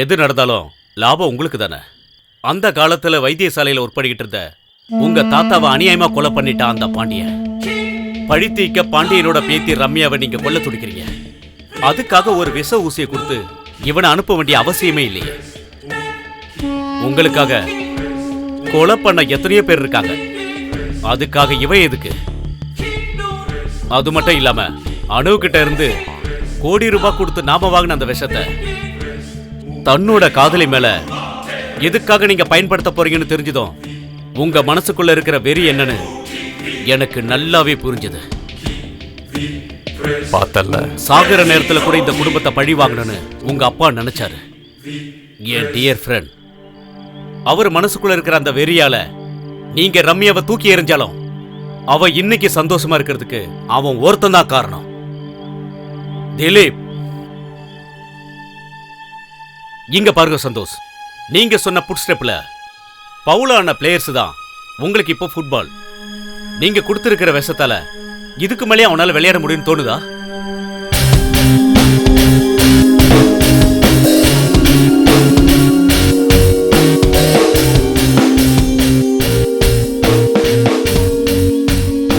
எது நடந்தாலும் லாபம் உங்களுக்கு தானே. அந்த காலத்துல வைத்தியசாலையில உட்படிக்கிட்டு இருந்த உங்க தாத்தாவை அநியாயமா கொலை பண்ணிட்டான் அந்த பாண்டியன். பழித்தீக்க பாண்டியனோட பேத்தி ரம்யாவை நீங்க கொல்ல துடிக்கிறீங்க. அதுக்காக ஒரு விஷ ஊசியை கொடுத்து இவனை அனுப்ப வேண்டிய அவசியமே இல்லையே. உங்களுக்காக கொலை பண்ண எத்தனையோ பேர் இருக்காங்க. அதுக்காக இவன் எதுக்கு? அது மட்டும் இல்லாம அணுகிட்ட இருந்து கோடி ரூபாய் கொடுத்து நாம வாங்கின அந்த விஷத்தை தன்னோட காதலி மேல எதுக்காக நீங்க பயன்படுத்த போறீங்கன்னு தெரிஞ்சதும் உங்க மனசுக்குள்ள இருக்கிற வெறி என்னன்னு எனக்கு நல்லாவே புரிஞ்சது. பார்த்தல்ல, சாகர நேரத்துல கூட இந்த குடும்பத்தை பழி வாங்கணும்னு உங்க அப்பா நினைச்சாரு. என் டியர் ஃப்ரெண்ட், அவர் மனசுக்குள்ள இருக்கிற அந்த வெறியால நீங்க ரம்யாவை தூக்கி எறிஞ்சாலும் அவ இன்னைக்கு சந்தோஷமா இருக்கிறதுக்கு அவன் ஒருத்தன் தான் காரணம். திலீப், இங்க பாருங்க சந்தோஷ், நீங்க சொன்ன புட் ஸ்டெப்ல பவுலான பிளேயர்ஸ் தான் உங்களுக்கு இப்போ ஃபுட்பால். நீங்க கொடுத்திருக்கிற விஷத்தால இதுக்கு மேலே அவனால விளையாட முடியும்னு தோணுதா?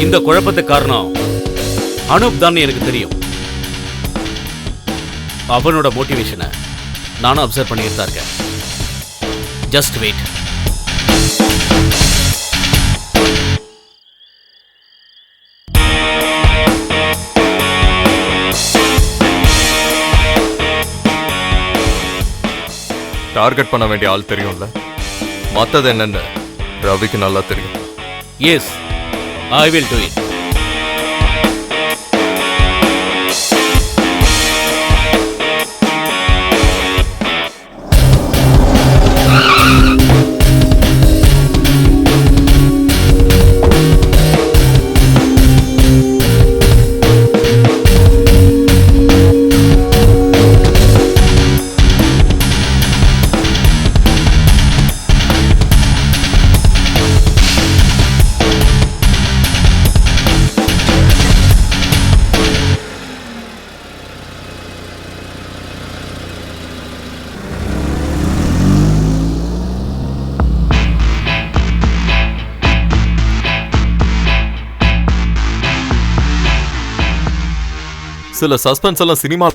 இந்த குழப்பத்துக்கு காரணம் அனூப் தான் எனக்கு தெரியும். அவனோட மோட்டிவேஷனை நானும் அப்சர்வ் பண்ணிட்டு தான் இருக்கேன். Just wait. டார்கெட் பண்ண வேண்டிய ஆள் தெரியும்ல, மத்தது என்னன்னு ரவிக்கு நல்லா தெரியும். Yes, I will do it. சில சஸ்பென்ஸ் எல்லாம் சினிமா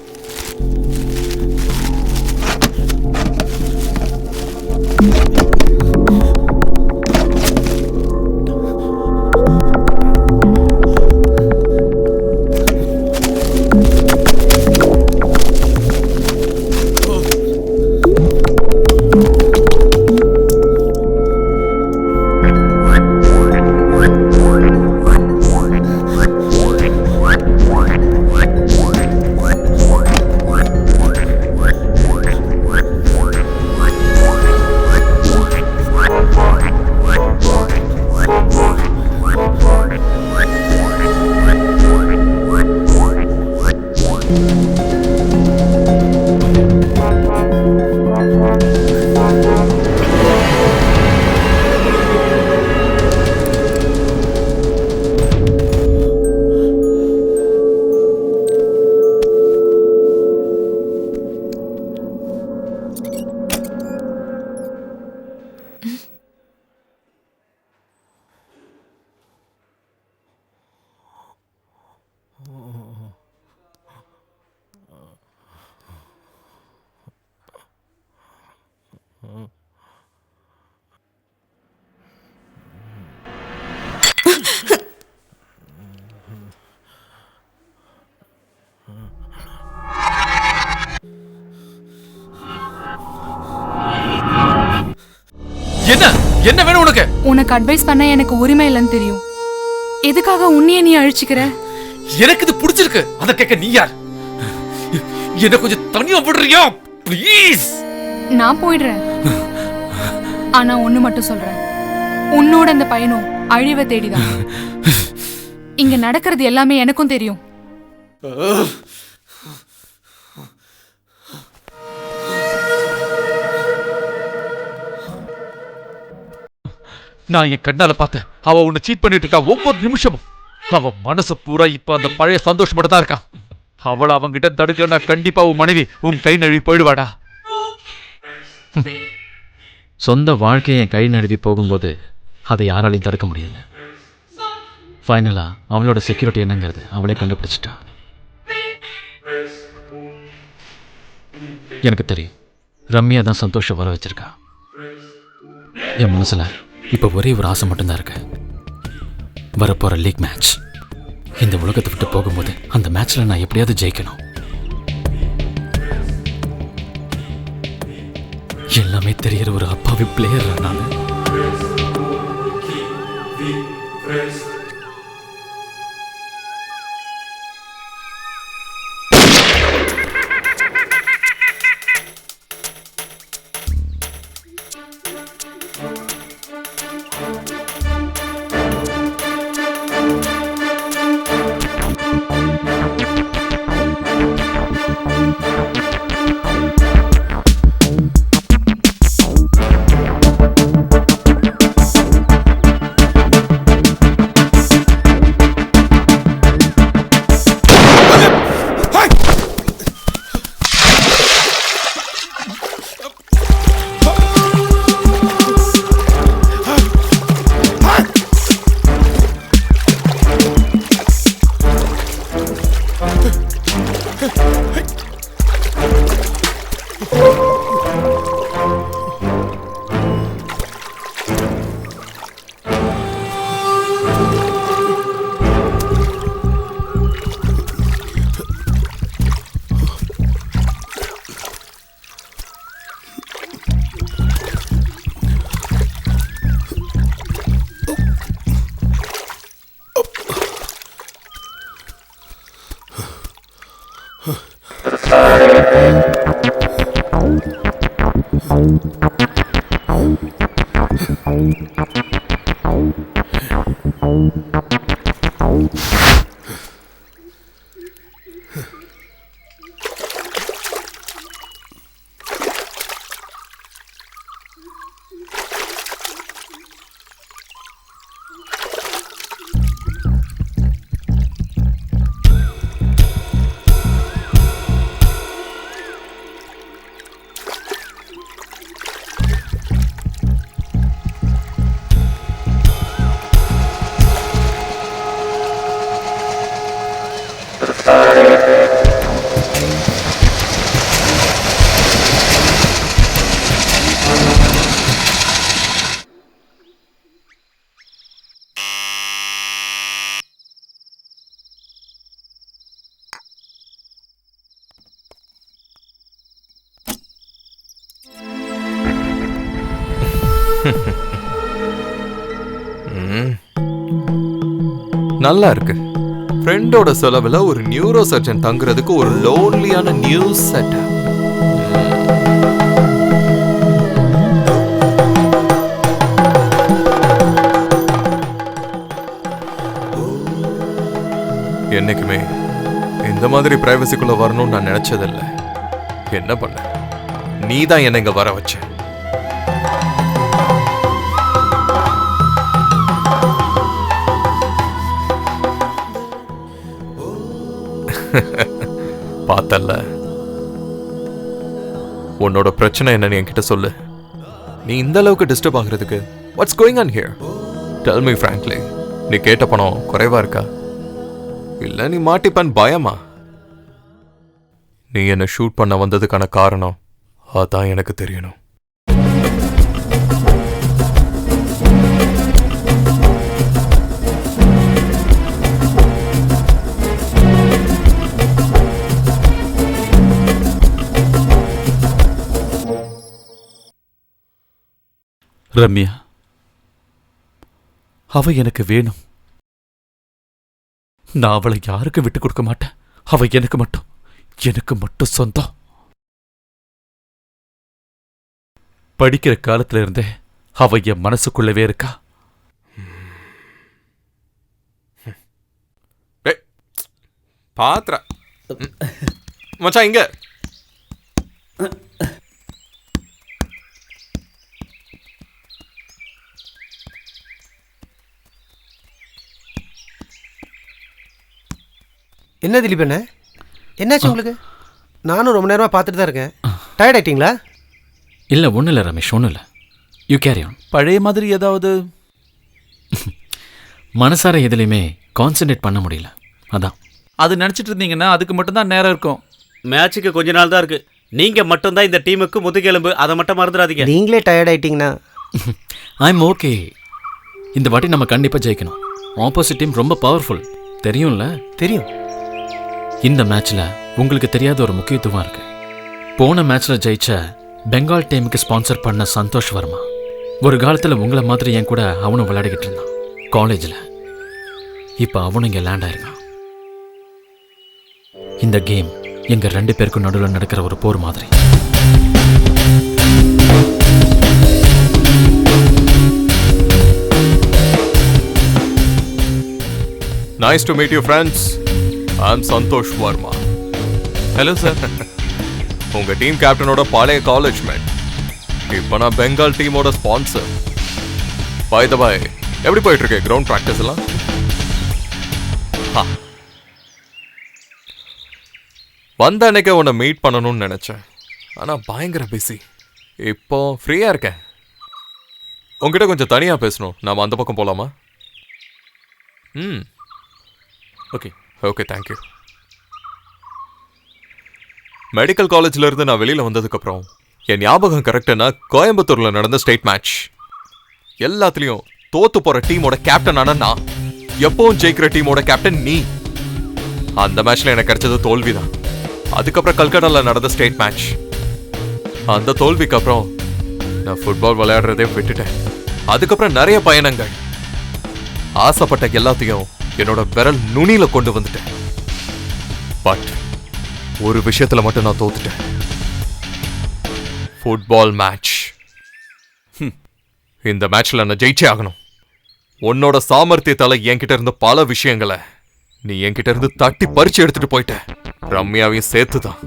என்ன என்ன வேணும் உனக்கு? உனக்கு அட்வைஸ் பண்ண எனக்கு உரிமை இல்லைன்னு தெரியும். எதுக்காக உன்னையே நீ அழிச்சுக்கிற? எனக்கு இது பிடிச்சிருக்கு. அத கேட்க நீ யார்? என்ன கொஞ்சம் தனியா விடுறியா ப்ளீஸ்? நான் போயிடுறேன். ஆனா ஒண்ணு மட்டும் சொல்றேன், உன்னோட அந்த பையனும் அழிவை தேடிதான். இங்க நடக்கிறது எல்லாமே எனக்கும் தெரியும். நான் என் கண்ணால பார்த்தேன். அவ உன்னை சீட் பண்ணிட்டு இருக்கா ஒவ்வொரு நிமிஷமும். அவ மனசு பூரா இப்ப அந்த பழைய சந்தோஷப்பட்டு தான் இருக்கான். அவளை அவங்கிட்ட தடுக்கலன்னா கண்டிப்பா உன் மனைவி உன் கை நழுவி போயிடுவாடா. சொந்த வாழ்க்கையை என் கை நழுவி போகும்போது அதை யாராலையும் தடுக்க முடியல. ஃபைனலா அவளோட செக்யூரிட்டி என்னங்கிறது அவளே கண்டுபிடிச்சிட்டா. எனக்கு தெரியும், ரம்யா தான் சந்தோஷம் வர வச்சிருக்கா. என் மனசுல இப்போ ஒரே ஒரு ஆசை மட்டும்தான் இருக்கு. வரப்போற லீக் மேட்ச். இந்த உலகத்தை விட்டு போகும்போது அந்த மேட்ச்ல நான் எப்படியாவது ஜெயிக்கணும். எல்லாமே தெரியற ஒரு அப்பாவி பிளேயர் நான். நல்லா இருக்கு. ஃப்ரெண்டோட செலவுல ஒரு நியூரோ சர்ஜன் தங்குறதுக்கு ஒரு லோன்லியான நியூ செட். என்னைக்குமே இந்த மாதிரி பிரைவசிக்குள்ள வரணும்னு நான் நினைச்சதில்லை. என்ன பண்ண, நீ தான் என்ன இங்க வர வச்ச. பார்த்தல்ல, உன்னோட பிரச்சனை என்னன்னு என்கிட்ட சொல்லு. நீ இந்த அளவுக்கு டிஸ்டர்ப் ஆகுறதுக்கு what's going on here? Tell me frankly. நீ கேட்ட பணம் குறைவா இருக்கா, இல்ல நீ மாட்டிப்பன் பயமா? நீ என்ன ஷூட் பண்ண வந்ததுக்கான காரணம் அதான் எனக்கு தெரியணும். ரம்யா, அவ எனக்கு வேணும். நான் அவளை யாருக்கும் விட்டு கொடுக்க மாட்டேன். அவ எனக்கு மட்டும் சொந்தம். படிக்கிற காலத்துல இருந்தே அவ என் மனசுக்குள்ளவே இருக்கா. பாத்ரா மச்சான் இங்க. என்ன திலீப் என்ன என்னாச்சு உங்களுக்கு? நானும் ரொம்ப நேரமாக பார்த்துட்டு தான் இருக்கேன். டயர்ட் ஆயிட்டீங்களா? இல்லை ஒன்றும் இல்லை ரமேஷ், ஒன்றும் இல்லை. You carry on. பழைய மாதிரி ஏதாவது மனசார எதுலையுமே கான்சென்ட்ரேட் பண்ண முடியல, அதான். அது நினைச்சிட்டு இருந்தீங்கன்னா அதுக்கு மட்டும்தான் நேரம் இருக்கும். மேட்சுக்கு கொஞ்ச நாள் தான் இருக்கு. நீங்க மட்டும்தான் இந்த டீமுக்கு முதுகெலும்பு, அதை மட்டும் மறந்துடாதீங்க. நீங்களே டயர்ட் ஆயிட்டீங்கன்னா ஐம் ஓகே. இந்த வாட்டி நம்ம கண்டிப்பாக ஜெயிக்கணும். ஆப்போசிட் டீம் ரொம்ப பவர்ஃபுல், தெரியும்ல? தெரியும். இந்த மேட்ச்ல உங்களுக்கு தெரியாத ஒரு முக்கியத்துவம் இருக்கு. போன மேட்ச்ல ஜெயிச்ச பெங்கால் டீமுக்கு ஸ்பான்சர் பண்ண சந்தோஷ் வர்மா ஒரு காலத்துல உங்களை மாதிரி என் கூட அவனும் விளையாடிக்கிட்டு இருந்தான் காலேஜில். இப்போ அவனும் இங்கே லேண்ட் ஆயிருக்கான். இந்த கேம் எங்க 2 பேருக்கும் நடுவில் நடக்கிற ஒரு போர் மாதிரி. Nice to meet you, friends. I'm Santosh Verma. Hello sir. உங்க டீம் கேப்டனோட பழைய காலேஜ் மேட். இப்போ நான் பெங்கால் டீமோட ஸ்பான்சர். பை த பை, எப்படி போயிட்டு இருக்கு கிரவுண்ட் பிராக்டிஸ் எல்லாம்? வந்த அன்னைக்கு உன்னை மீட் பண்ணணும்னு நினைச்சேன், ஆனா பயங்கர பிஸி. இப்போ ஃப்ரீயா இருக்கேன். உங்ககிட்ட கொஞ்சம் தனியா பேசணும். நாம அந்த பக்கம் போலாமா? Okay okay, thank you. மெடிக்கல் காலேஜ்ல இருந்து நான் வெளியில வந்ததுக்கப்புறம் என் ஞாபகம் கரெக்டுன்னா கோயம்புத்தூர்ல நடந்த ஸ்டேட் மேட்ச். எல்லாத்துலயும் தோத்து போற டீமோட கேப்டன் ஆனா நான், எப்பவும் ஜெயிக்கிற டீமோட கேப்டன் நீ. அந்த மேட்ச்ல எனக்கு கிடைச்சது தோல்விதான். அதுக்கப்புறம் கல்கட்டால நடந்த ஸ்டேட் மேட்ச். அந்த தோல்விக்கு அப்புறம் நான் ஃபுட்பால் விளையாடுறதே விட்டுட்டேன். அதுக்கப்புறம் நிறைய பயணங்கள். ஆசைப்பட்ட எல்லாத்தையும் என்னோட விரல் நுனியில கொண்டு வந்துட்டேன். பட் ஒரு விஷயத்துல மட்டும் நான் தோத்துட்டேன். Football match. இந்த மேட்ச்ல நான் ஜெயிச்சே ஆகணும். உன்னோட சாமர்த்தியத்தால என்கிட்ட இருந்த பல விஷயங்களை நீ என்கிட்ட இருந்து தட்டி பறிச்சு எடுத்துட்டு போயிட்ட. ரம்யாவையும் சேர்த்துதான்.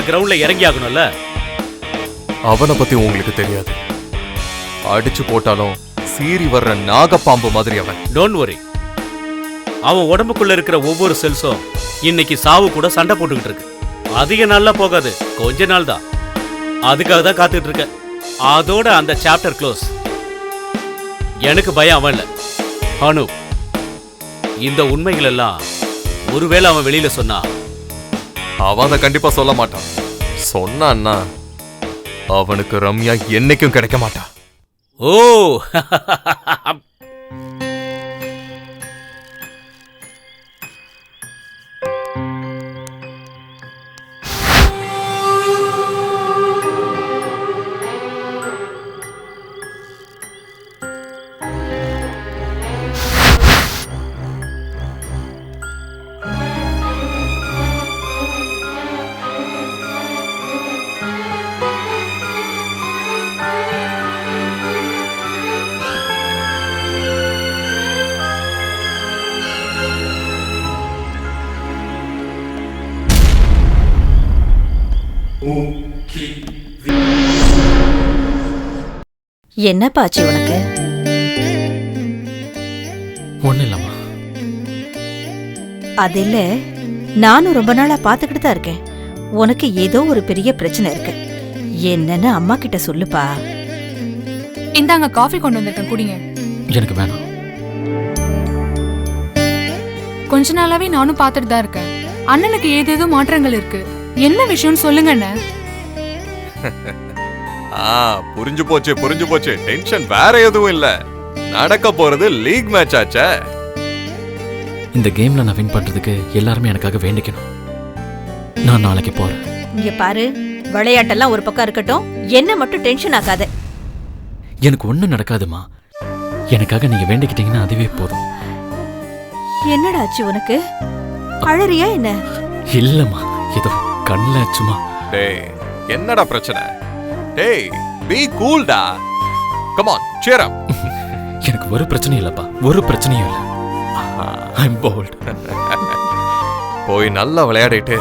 கிரவுண்ட்ல இறங்கி ஆகணும்ல. அவனை பத்தி உங்களுக்கு தெரியாது. அடிச்சு போட்டாலும் சீறி வர்ற நாகப்பாம்பு மாதிரி அவன். Don't worry. அவன் உடம்புக்குள்ள இருக்கிற ஒவ்வொரு செல்ஸும் இன்னைக்கு சாவு கூட சண்டை போட்டுக்கிட்டு இருக்கு. அதிக நாள்ல போகாது, கொஞ்ச நாள் தான். அதுக்காக தான் காத்துக்கிட்டு இருக்க. அதோட அந்த சாப்டர் க்ளோஸ். எனக்கு பயம் அவன் இல்ல, அனு. இந்த உண்மைகள் எல்லாம் ஒருவேளை அவன் வெளியில சொன்னா, அவன் அதை கண்டிப்பா சொல்ல மாட்டான். சொன்னான்னா அவனுக்கு ரம்யா என்னைக்கும் கிடைக்க மாட்டா. ஓ என்னப்பாச்சு உனக்கு? ஒன்றும் இல்லைம்மா. அது இல்ல, நானும் ரொம்ப நாளா பாத்துக்கிட்டு தான் இருக்கேன். உனக்கு ஏதோ ஒரு பெரிய பிரச்சனை இருக்கு. என்னன்னு அம்மா கிட்ட சொல்லுப்பா. இந்தாங்க காஃபி கொண்டு வந்திருக்கேன், குடிங்க. எனக்கு வேணாம். கொஞ்ச நாளாவே நானும் பார்த்துட்டு தான் இருக்கேன். அண்ணனுக்கு ஏதேதோ மாற்றங்கள் இருக்கு. என்ன விஷயம்னு சொல்லுங்க அண்ணன். புரிஞ்சு போச்சு. டென்ஷன் வேற எதுவும் இல்ல. நடக்க போறது லீக் மேட்ச் ஆச்சே. இந்த கேம்ல நான் வின் பண்றதுக்கு எல்லாருமே எனக்காக வேண்டிக்கணும். நான் நாளைக்கு போறேன். இங்க பாரு, விளையாட்டெல்லாம் ஒரு பக்கம் இருக்கட்டும், என்ன மட்டும் டென்ஷன் ஆக்காத. எனக்கு ஒண்ணும் நடக்காதுமா. எனக்காக நீங்க வேண்டிக்கிட்டீங்கன்னா அதுவே போதும். என்னடா ஆச்சு உனக்கு? அழறியா என்ன? இல்லம்மா, ஏதோ கண்ணுல சும்மா. டேய் என்னடா பிரச்சனை? டேய் பீ கூல்டா. Come on cheer up. எனக்கு ஒரு பிரச்சனையும் இல்லப்பா, ஒரு பிரச்சனையும் இல்ல. I am bold. போய் நல்லா விளையாடிட்டு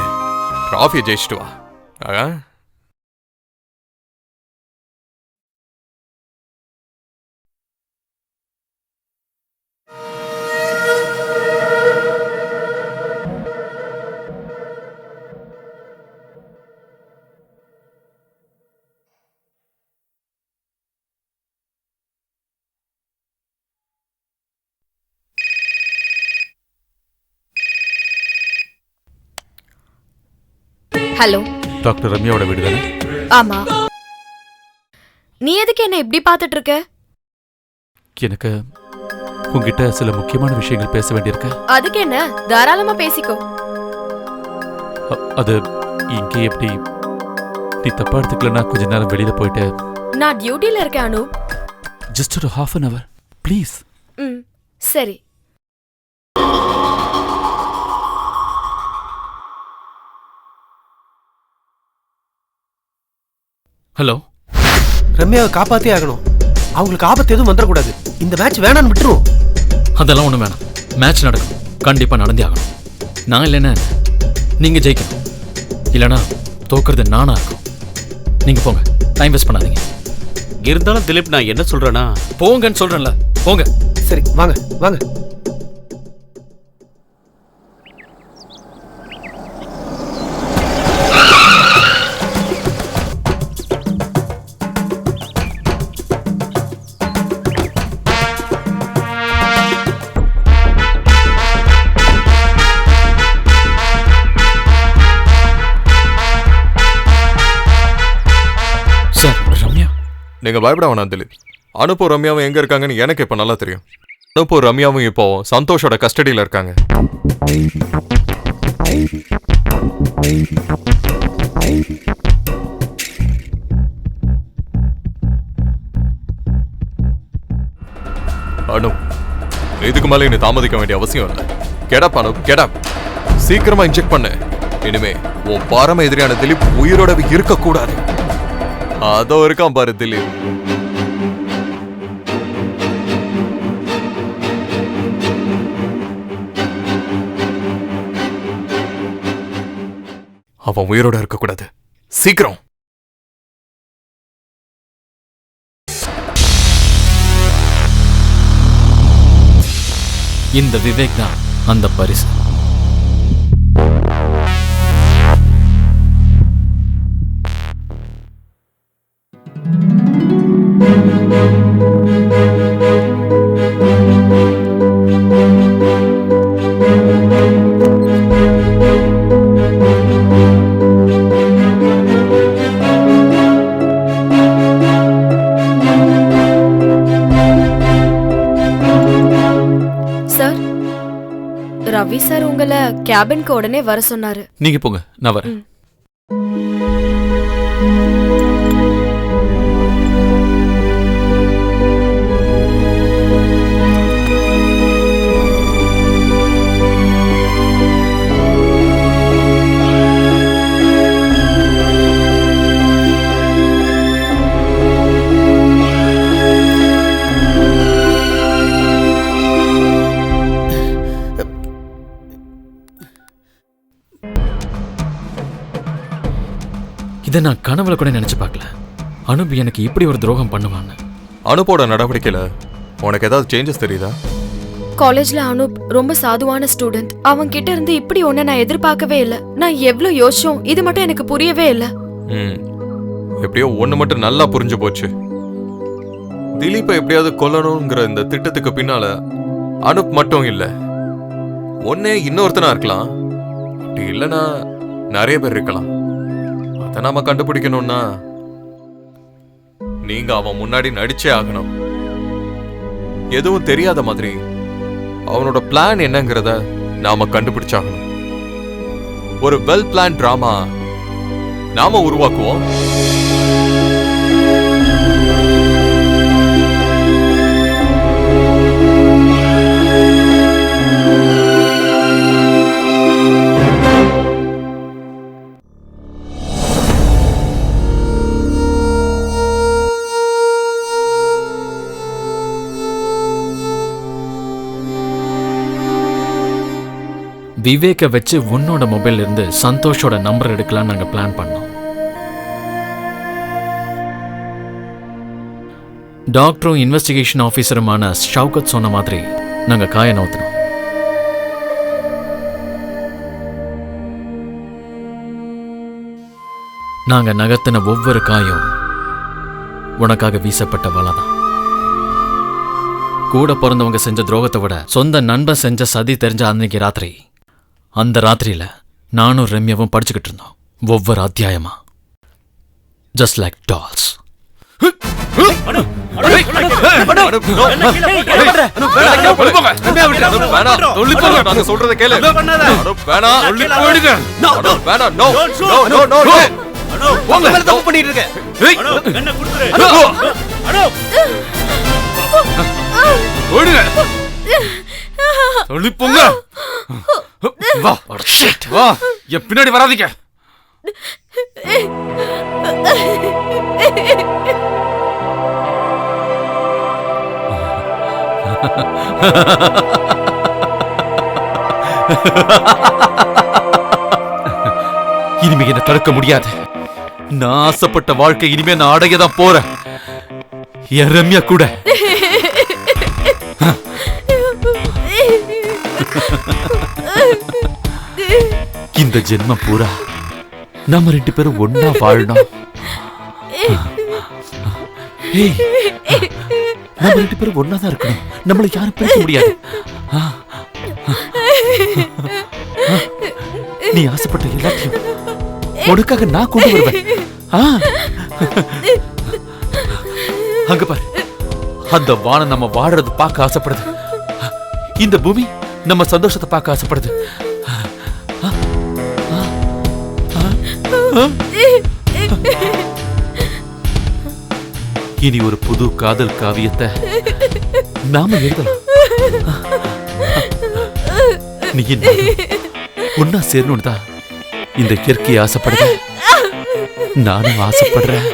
ட்ராஃபி ஜெயிச்சிட்டு வா. ஹலோ, டாக்டர் ரம்யாவோட வீடு தானே? ஆமா. நீ எதுக்கு என்ன இப்படி பார்த்துட்டு இருக்க? எனக்கு உங்ககிட்ட சில முக்கியமான விஷயங்கள் பேச வேண்டியிருக்கு. அதுக்கு என்ன, தாராளமா பேசிக்கோ. அது இங்கே எப்படி? நீ தப்பா எடுத்துக்கலன்னா கொஞ்ச நேரம் வெளியில போயிட்டு. நான் டியூட்டில இருக்கேன் அனு. ஜஸ்ட் ஒரு half an hour ப்ளீஸ். சரி. ஹலோ, ரம்யாவை காப்பாத்தே ஆகணும். அவங்களுக்கு ஆபத்து எதுவும் வந்துடக்கூடாது. இந்த மேட்ச் வேணான்னு விட்டுருவோம். அதெல்லாம் ஒண்ணும் வேணாம். மேட்ச் நடக்கும், கண்டிப்பா நடந்தே ஆகணும். நான் இல்லைன்னா நீங்க ஜெயிக்கணும், இல்லைன்னா தோக்குறது நானா இருக்கும். நீங்க போங்க, டைம் வேஸ்ட் பண்ணாதீங்க. இருந்தாலும் திலீப், நான் என்ன சொல்றேன்னா, போங்கன்னு சொல்றேன்ல, போங்க. சரி வாங்க வாங்க. நீங்க பயப்பட வேணாம் திலீப். அனுப்பும் ரம்யாவும் எங்க இருக்காங்கன்னு எனக்கு இப்ப நல்லா தெரியும். அனுப்பும் ரம்யாவும் இப்போ சந்தோஷோட கஸ்டடியில இருக்காங்க. அனு, இதுக்கு மேல நீ தாமதிக்க வேண்டிய அவசியம் இல்லை. கெடப் அனு, கெடப். சீக்கிரமா இன்ஜெக்ட் பண்ணு. இனிமே உன் பரம எதிரியான திலீப் உயிரோட இருக்க கூடாது. அதோ இருக்கான் பாரு திலீப். அவன் உயிரோட இருக்க கூடாது. சீக்கிரம். இந்த விவேக் தான் அந்த பரிசு. ரவி சார் உங்களை கேபினுக்கு உடனே வர சொன்னாரு. நீங்க போங்க, நான் வரேன். இதை நான் கனவுல கூட நினைச்சு பார்க்கல. அனுப் எனக்கு இப்படி ஒரு துரோகம் பண்ணுவான்னு. அனுப்போட நடவடிக்கையில உனக்கு ஏதாவது சேஞ்சஸ் தெரியுதா? காலேஜ்ல அனுப் ரொம்ப சாதுவான ஸ்டூடெண்ட். அவங்க கிட்ட இருந்து இப்படி ஒண்ணு நான் எதிர்பார்க்கவே இல்லை. நான் எவ்வளவு யோசிச்சோம், இது மட்டும் எனக்கு புரியவே இல்லை. எப்படியோ ஒண்ணு மட்டும் நல்லா புரிஞ்சு போச்சு. திலீப்பை எப்படியாவது கொல்லணுங்கிற இந்த திட்டத்துக்கு பின்னால அனுப் மட்டும் இல்ல, ஒன்னே இன்னொருத்தனா இருக்கலாம். அப்படி இல்லைன்னா நிறைய பேர் இருக்கலாம். அதை நாம கண்டுபிடிக்கணும்னா நீங்க அவன் முன்னாடி நடிச்சே ஆகணும். எதுவும் தெரியாத மாதிரி அவனோட பிளான் என்னங்கிறத நாம கண்டுபிடிச்சாகணும். ஒரு வெல் பிளான் டிராமா நாம உருவாக்குவோம். விவேக்க வச்சு உன்னோட மொபைல்ல இருந்து சந்தோஷோட நம்பர் எடுக்கலாம் நாங்க பிளான் பண்ணோம். டாக்டரும் இன்வெஸ்டிகேஷன் ஆபீசருமான ஷவுகத் சொன்ன மாதிரி நாங்க காய நோத்தினோம். நாங்க நகர்த்தின ஒவ்வொரு காயும் உனக்காக வீசப்பட்ட வலைதான். கூட பிறந்தவங்க செஞ்ச துரோகத்தை விட சொந்த நண்பன் செஞ்ச சதி தெரிஞ்ச அன்னைக்கு ராத்திரி, அந்த ராத்திரியில நானும் ரம்யாவும் படிச்சுக்கிட்டு இருந்தோம் ஒவ்வொரு அத்தியாயமா. Just like dolls. சொல்றத கேளு. என் பின்னாடி வராதீங்க. இனிமே என்ன தடுக்க முடியாது. நான் ஆசைப்பட்ட வாழ்க்கை இனிமே நான் அடையதான் போறேன். என் ரம்யா கூட. இந்த ஜென்மம் பூரா நம்ம 2 பேரும் ஒன்னா வாழணும். நம்ம 2 பேரும் ஒன்னா தான் இருக்கணும். நம்மளை யாரும் பிரிக்க முடியாது. நீ ஆசைப்பட்ட எல்லாத்தையும் உனக்காக நான் கொண்டு வருவேன். அங்க பாரு, அந்த வானம் நம்ம வாழறது பார்க்க ஆசைப்படுது. இந்த பூமி நம்ம சந்தோஷத்தை பார்க்க ஆசைப்படுது. இனி ஒரு புது காதல் காவியத்தை நாம எழுதலாம். நீ ஒன்னா சேரணும் தான் இந்த இயற்கையை ஆசைப்படுற. நானும் ஆசைப்படுறேன்.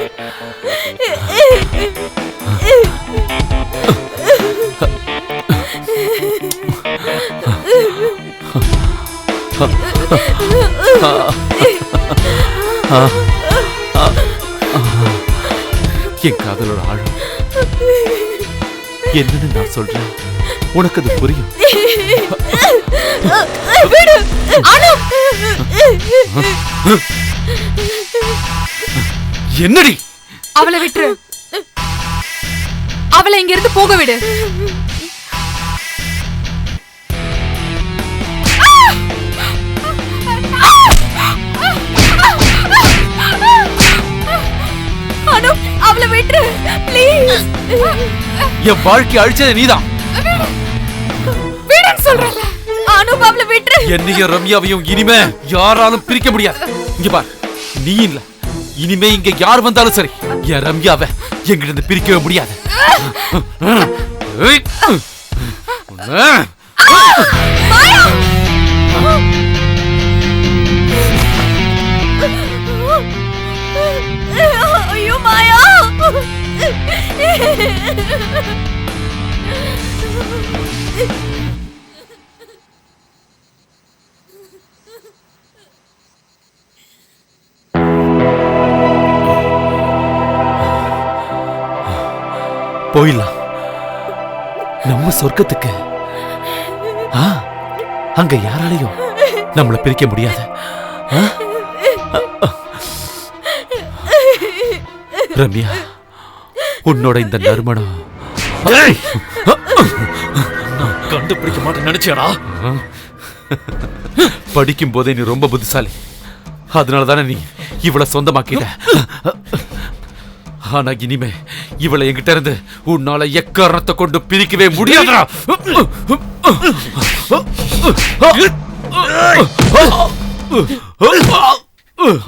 என் காதலோட ஆழம் என்னன்னு நான் சொல்றேன். உனக்கு அது புரியும். என்னடி? அவளை விட்டுரு. அவளை இங்க இருந்து போக விடு. அவளை விட்டுரு ப்ளீஸ். என் வாழ்க்கை அழிச்சது நீதான். விடுன்னு சொல்றல. அனுப் அவளை விட்டுரு. என்னையும் ரம்யாவையும் இனிமே யாராலும் பிரிக்க முடியாது. இங்க பாரு, நீ இல்ல, இனிமே இங்க யார் வந்தாலும் சரி, என் ரம்யாவை எங்கிட்ட பிரிக்கவே முடியாது. ஐயோ மாயா. போயிடலாம் நம்ம சொர்க்கத்துக்கு. அங்க யாராலையும் நம்மள பிரிக்க முடியாது. ரம்யா, உன்னோட இந்த நறுமணம் நான் கண்டுபிடிக்க மாட்டேன் நினைச்சியாடா? படிக்கும் போதே நீ ரொம்ப புத்திசாலி. அதனால தானே நீ இவளை சொந்தமாக்கிட்ட. ஆனா இனிமே இவளை என்கிட்ட இருந்து உன்னால எக்காரணத்தை கொண்டு பிரிக்கவே முடியாதுடா.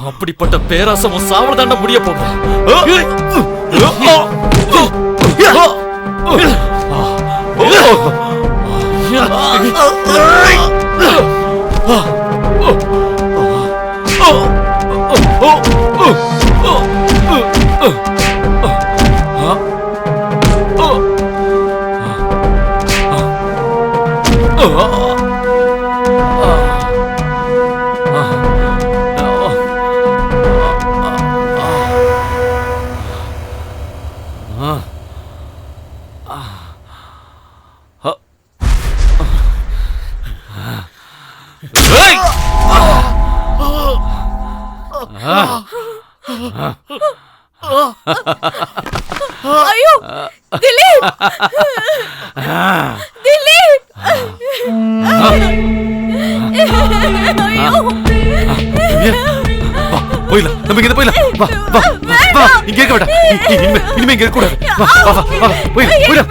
அப்படிப்பட்ட பேராசமும் சாவதாண்ட முடிய ஐயோ திலீப் திலீப் போயிடலாம், நம்ம இங்க போயிடலாம். வா வா வா, இங்க இருக்க வேண்டாம். இனிமே இங்க இருக்க கூடாது. வா வா வா, போயிடலாம்.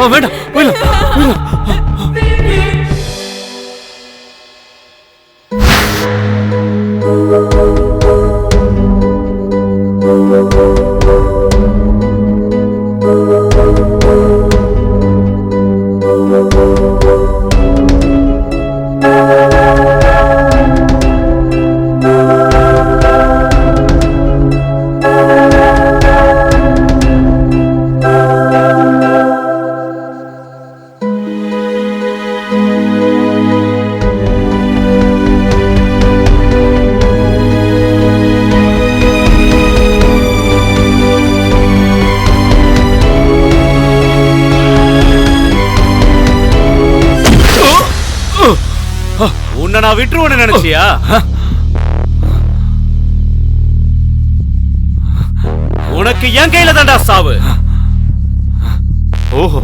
வேண்டாம், போயிடலாம். உன்னை நான் விட்டுருவேன்னு நினைச்சியா? உனக்கு என் கையில தான்டா சாவு. ஓஹோ.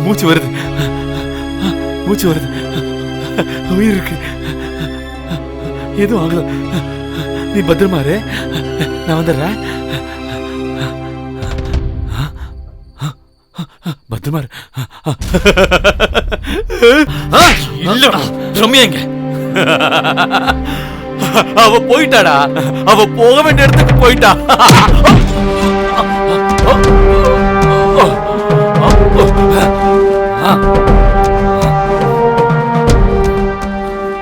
மூச்சு வருது, மூச்சு வருது, உயிர் இருக்கு, எதுவும் ஆகல. நீ பத்திரமா இரு, நான் வந்துடுறேன். பத்திரமா இரு. இல்லடா, ரம்யா எங்க? அவ போயிட்டாடா, அவ போக வேண்டிய இடத்துக்கு போயிட்டா.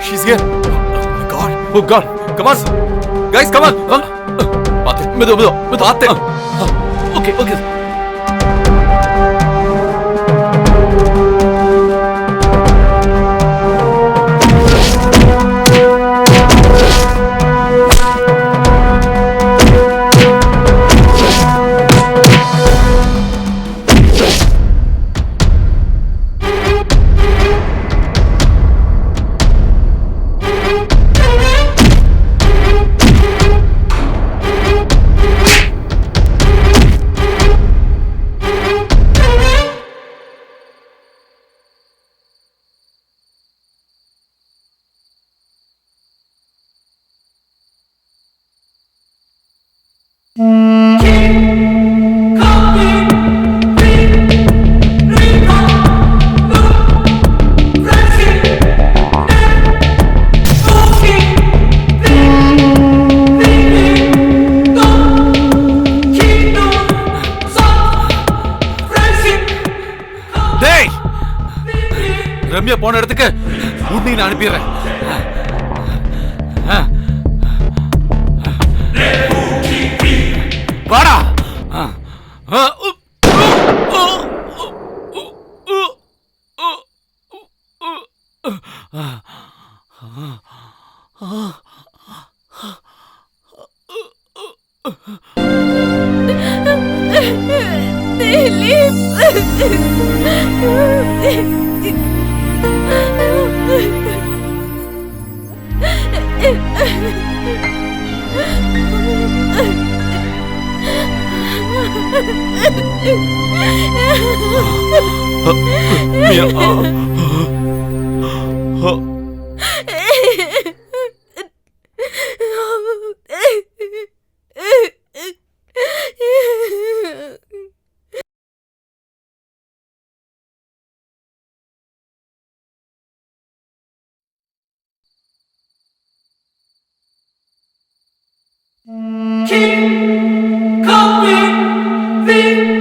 She's here. Oh my God. Oh God. Come on. Guys, come on. Paate. Medo. Paate. Okay. டேய், ரம்யா போன இடத்துக்கு உன்னை நான் அனுப்பிடுறேன். வாடா. Keep coming,